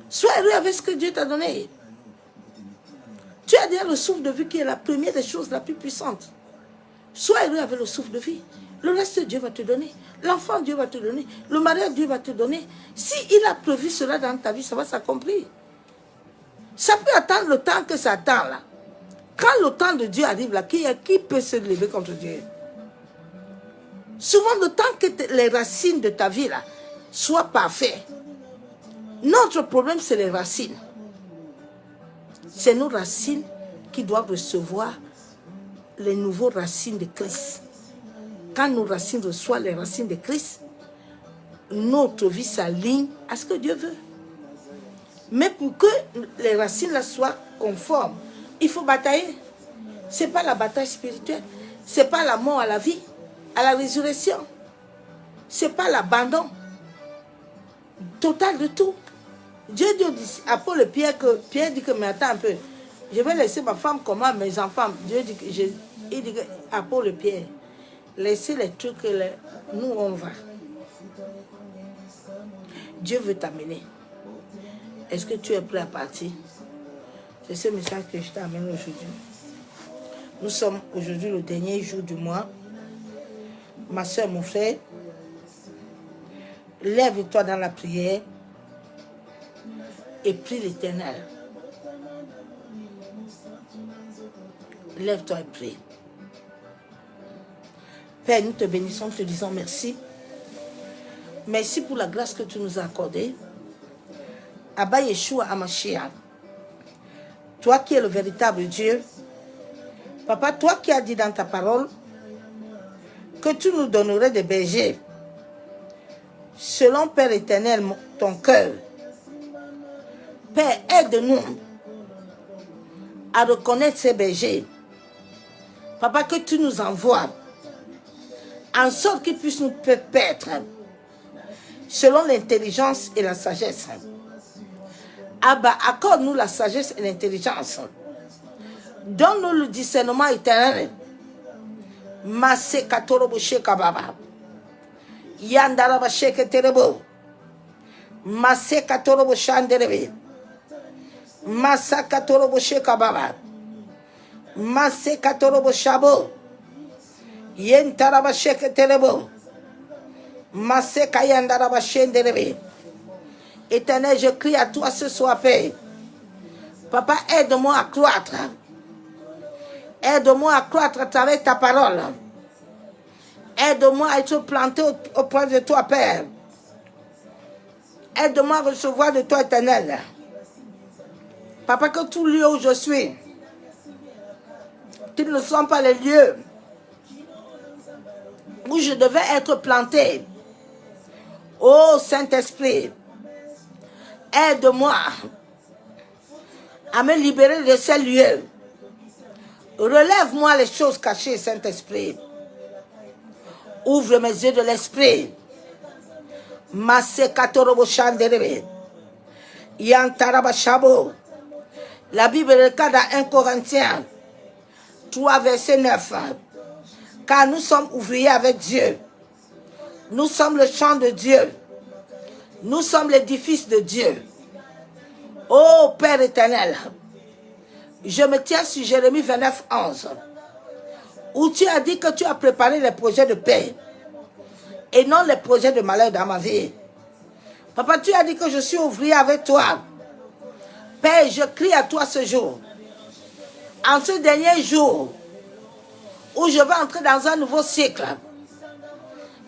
S1: Sois heureux avec ce que Dieu t'a donné. Tu as déjà le souffle de vie qui est la première des choses la plus puissante. Sois heureux avec le souffle de vie. Le reste, Dieu va te donner. L'enfant, Dieu va te donner. Le mariage, Dieu va te donner. S'il a prévu cela dans ta vie, ça va s'accomplir. Ça peut attendre le temps que ça attend là. Quand le temps de Dieu arrive là, qui peut se lever contre Dieu? Souvent, le temps que les racines de ta vie là soient parfaites. Notre problème, c'est les racines. C'est nos racines qui doivent recevoir les nouveaux racines de Christ. Quand nos racines reçoivent les racines de Christ, notre vie s'aligne à ce que Dieu veut. Mais pour que les racines là soient conformes, il faut batailler. Ce n'est pas la bataille spirituelle. Ce n'est pas la mort à la vie, à la résurrection. Ce n'est pas l'abandon total de tout. Dieu dit à Paul et Pierre que Pierre dit que, mais attends un peu, je vais laisser ma femme comment, mes enfants. Dieu dit que, il dit à Paul et Pierre, laissez les trucs, nous on va. Dieu veut t'amener. Est-ce que tu es prêt à partir? C'est ce message que je t'amène aujourd'hui. Nous sommes aujourd'hui le dernier jour du mois. Ma soeur, mon frère, lève-toi dans la prière et prie l'Éternel. Lève-toi et prie. Père, nous te bénissons, te disons merci. Merci pour la grâce que tu nous as accordée. Abba Yeshua Hamashiach, toi qui es le véritable Dieu, Papa, toi qui as dit dans ta parole que tu nous donnerais des bergers selon, Père éternel, ton cœur. Père, aide-nous à reconnaître ces bergers. Papa, que tu nous envoies en sorte qu'ils puissent nous permettre selon l'intelligence et la sagesse. Abba, accorde-nous la sagesse et l'intelligence. Donne-nous le discernement éternel. Masse katorobo shekababa. Yandaraba sheketerebo. Masse katorobo shanderebe. Massa katorobo shekababa. Masse katorobo shabo. Yentaraba sheketerebo. Masse kayandaraba shenderebe. Éternel, je crie à toi ce soir, Père. Papa, aide-moi à croître. Aide-moi à croître à travers ta parole. Aide-moi à être planté auprès de toi, Père. Aide-moi à recevoir de toi, Éternel. Papa, que tout lieu où je suis, qu'ils ne sont pas les lieux où je devais être planté. Ô Saint-Esprit, aide-moi à me libérer de ces lieux. Relève-moi les choses cachées, Saint-Esprit. Ouvre mes yeux de l'esprit. Masse katorobo shanderebe. Yantaraba shabo. La Bible regarde à 1 Corinthiens 3, verset 9. Car nous sommes ouvriers avec Dieu. Nous sommes le champ de Dieu. Nous sommes l'édifice de Dieu. Ô Père éternel, je me tiens sur Jérémie 29, 11, où tu as dit que tu as préparé les projets de paix et non les projets de malheur dans ma vie. Papa, tu as dit que je suis ouvrier avec toi. Père, je crie à toi ce jour. En ce dernier jour, où je vais entrer dans un nouveau cycle,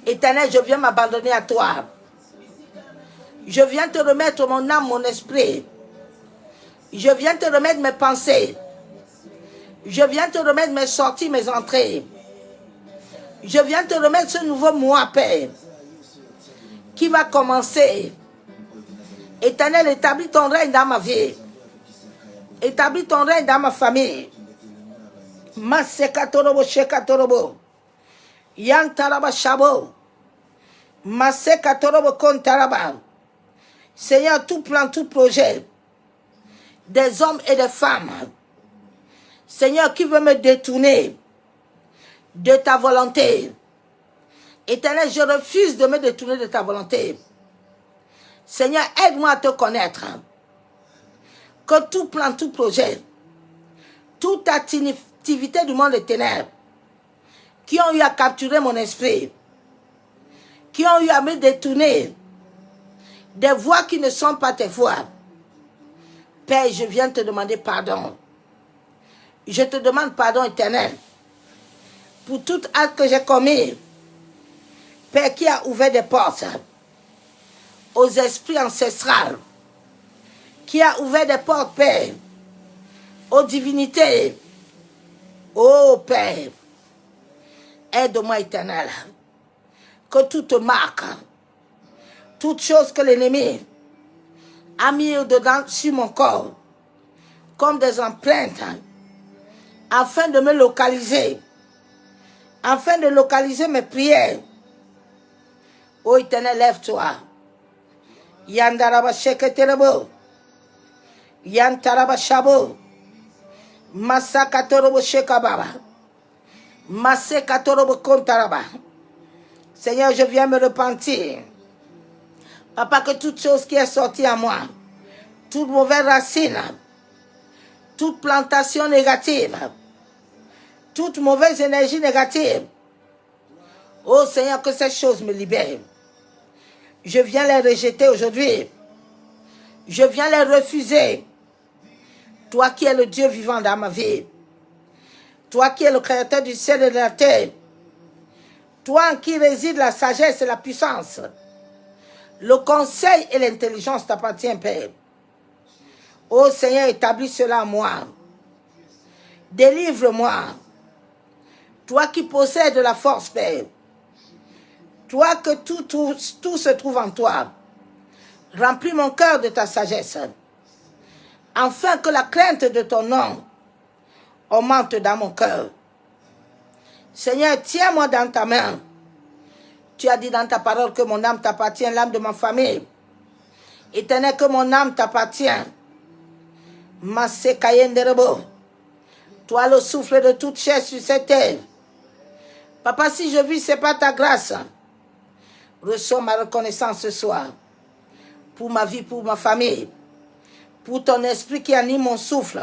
S1: Éternel, je viens m'abandonner à toi. Je viens te remettre mon âme, mon esprit. Je viens te remettre mes pensées. Je viens te remettre mes sorties, mes entrées. Je viens te remettre ce nouveau mois, Père, qui va commencer. Éternel, établis ton règne dans ma vie. Établis ton règne dans ma famille. Masekatorobo shekatorobo. Yantaraba shabo. Masekatorobo kontaraba. Seigneur, tout plan, tout projet des hommes et des femmes, Seigneur, qui veut me détourner de ta volonté. Éternel, je refuse de me détourner de ta volonté. Seigneur, aide-moi à te connaître. Que tout plan, tout projet, toute activité du monde des ténèbres, qui ont eu à capturer mon esprit, qui ont eu à me détourner des voies qui ne sont pas tes voies. Père, je viens te demander pardon. Je te demande pardon, Éternel, pour tout acte que j'ai commis. Père, qui a ouvert des portes aux esprits ancestrales, qui a ouvert des portes, Père, aux divinités. Oh, Père, aide-moi, Éternel, que toute marque, toute chose que l'ennemi a mis dedans sur mon corps, comme des empreintes, afin de me localiser, afin de localiser mes prières. Oh Éternel, lève-toi. Yandaraba sheketerebo. Yantaraba Shabo. Masakatorobo Shekababa. Masekatorobo Kontaraba. Seigneur, je viens me repentir. Papa, que toute chose qui est sortie à moi, toute mauvaise racine, toute plantation négative, toute mauvaise énergie négative, oh Seigneur, que ces choses me libèrent. Je viens les rejeter aujourd'hui. Je viens les refuser. Toi qui es le Dieu vivant dans ma vie. Toi qui es le créateur du ciel et de la terre. Toi en qui réside la sagesse et la puissance. Le conseil et l'intelligence t'appartiennent, Père. Ô Seigneur, établis cela en moi. Délivre-moi. Toi qui possèdes la force, Père. Toi que tout se trouve en toi. Remplis mon cœur de ta sagesse. Afin que la crainte de ton nom augmente dans mon cœur. Seigneur, tiens-moi dans ta main. Tu as dit dans ta parole que mon âme t'appartient, l'âme de ma famille. Éternel, que mon âme t'appartient. Masekayenderebo. Toi le souffle de toute chair sur cette terre. Papa, si je vis, ce n'est pas ta grâce. Reçois ma reconnaissance ce soir. Pour ma vie, pour ma famille. Pour ton esprit qui anime mon souffle.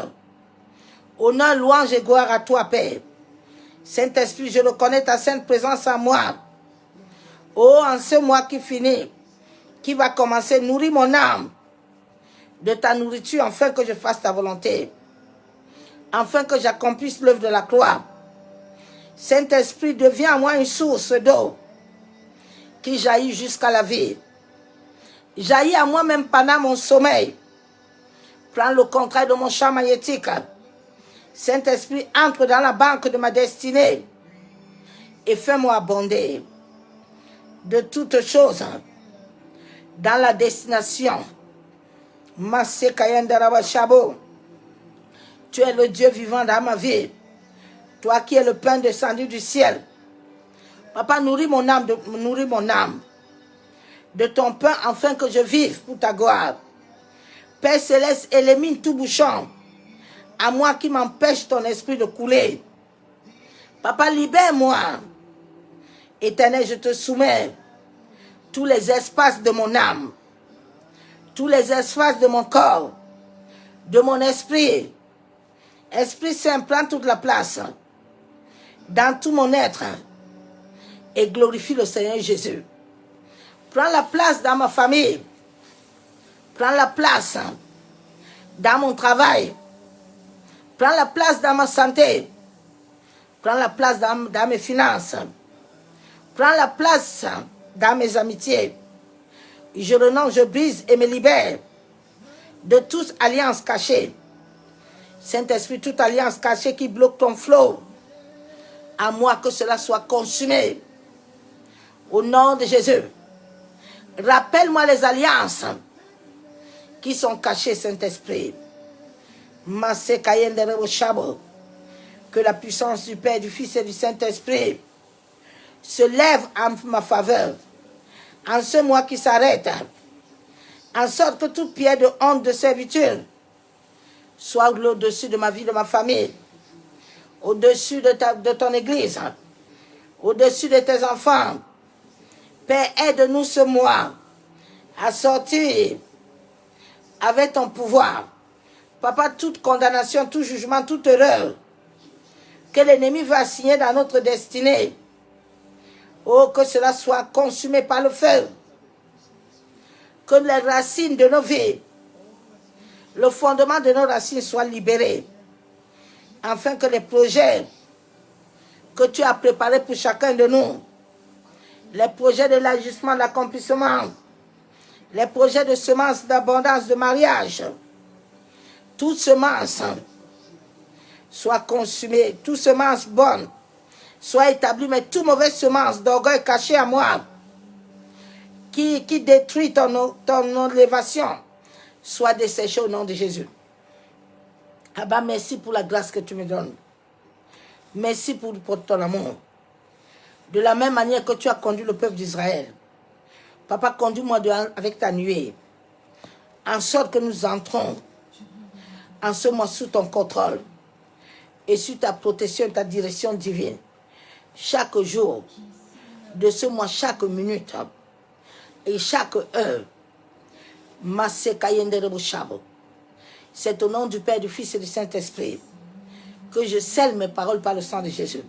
S1: Honneur, louange et gloire à toi, Père. Saint-Esprit, je reconnais ta sainte présence en moi. Oh, en ce mois qui finit, qui va commencer, nourris mon âme de ta nourriture, afin que je fasse ta volonté. Afin que j'accomplisse l'œuvre de la croix. Saint-Esprit, deviens en moi une source d'eau qui jaillit jusqu'à la vie. Jaillit à moi même pendant mon sommeil. Prends le contrôle de mon champ magnétique. Saint-Esprit, entre dans la banque de ma destinée et fais-moi abonder de toutes choses dans la destination. Tu es le Dieu vivant dans ma vie. Toi qui es le pain descendu du ciel. Papa, nourris mon âme de ton pain afin que je vive pour ta gloire. Père céleste, élimine tout bouchon à moi qui m'empêche ton esprit de couler. Papa, libère-moi. Éternel, je te soumets tous les espaces de mon âme, tous les espaces de mon corps, de mon esprit. Esprit Saint, prends toute la place dans tout mon être et glorifie le Seigneur Jésus. Prends la place dans ma famille. Prends la place dans mon travail. Prends la place dans ma santé. Prends la place dans mes finances. Prends la place dans mes amitiés. Je renonce, je brise et me libère de toute alliance cachée. Saint-Esprit, toute alliance cachée qui bloque ton flot, à moi que cela soit consumé. Au nom de Jésus, rappelle-moi les alliances qui sont cachées, Saint-Esprit. Que la puissance du Père, du Fils et du Saint-Esprit se lève en ma faveur en ce mois qui s'arrête, en sorte que toute pierre de honte, de servitude soit au-dessus de ma vie, de ma famille, au-dessus de ton église, au-dessus de tes enfants. Père, aide-nous ce mois à sortir avec ton pouvoir. Papa, toute condamnation, tout jugement, toute erreur que l'ennemi va assigner dans notre destinée, oh, que cela soit consumé par le feu. Que les racines de nos vies, le fondement de nos racines soit libéré. Afin que les projets que tu as préparés pour chacun de nous, les projets de l'ajustement, de l'accomplissement, les projets de semences d'abondance, de mariage, toute semence soit consumée, toute semence bonne soit établie, mais toute mauvaise semence d'orgueil caché à moi, qui détruit ton élévation, soit desséchée au nom de Jésus. Abba, merci pour la grâce que tu me donnes. Merci pour ton amour. De la même manière que tu as conduit le peuple d'Israël. Papa, conduis-moi avec ta nuée, en sorte que nous entrons en ce mois sous ton contrôle et sous ta protection et ta direction divine. Chaque jour de ce mois, chaque minute et chaque heure. C'est au nom du Père, du Fils et du Saint-Esprit que je scelle mes paroles par le sang de Jésus.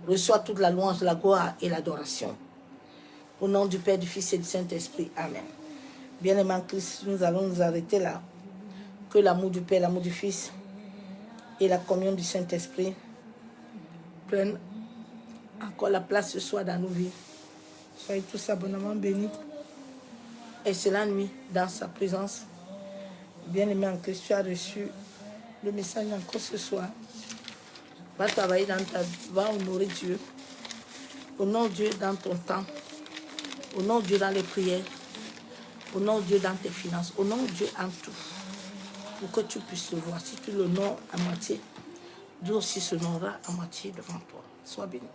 S1: Reçois toute la louange, la gloire et l'adoration. Au nom du Père, du Fils et du Saint-Esprit. Amen. Bien-aimés en Christ, nous allons nous arrêter là. Que l'amour du Père, l'amour du Fils et la communion du Saint-Esprit prennent encore la place ce soir dans nos vies. Soyez tous abondamment bénis. Et c'est la nuit dans sa présence. Bien-aimé en Christ, tu as reçu le message encore ce soir. Va travailler dans ta vie, va honorer Dieu. Honore Dieu dans ton temps. Honore Dieu dans les prières. Honore Dieu dans tes finances. Honore Dieu en tout. Pour que tu puisses le voir. Si tu l'honores à moitié, Dieu aussi se honorera à moitié devant toi. Sois béni.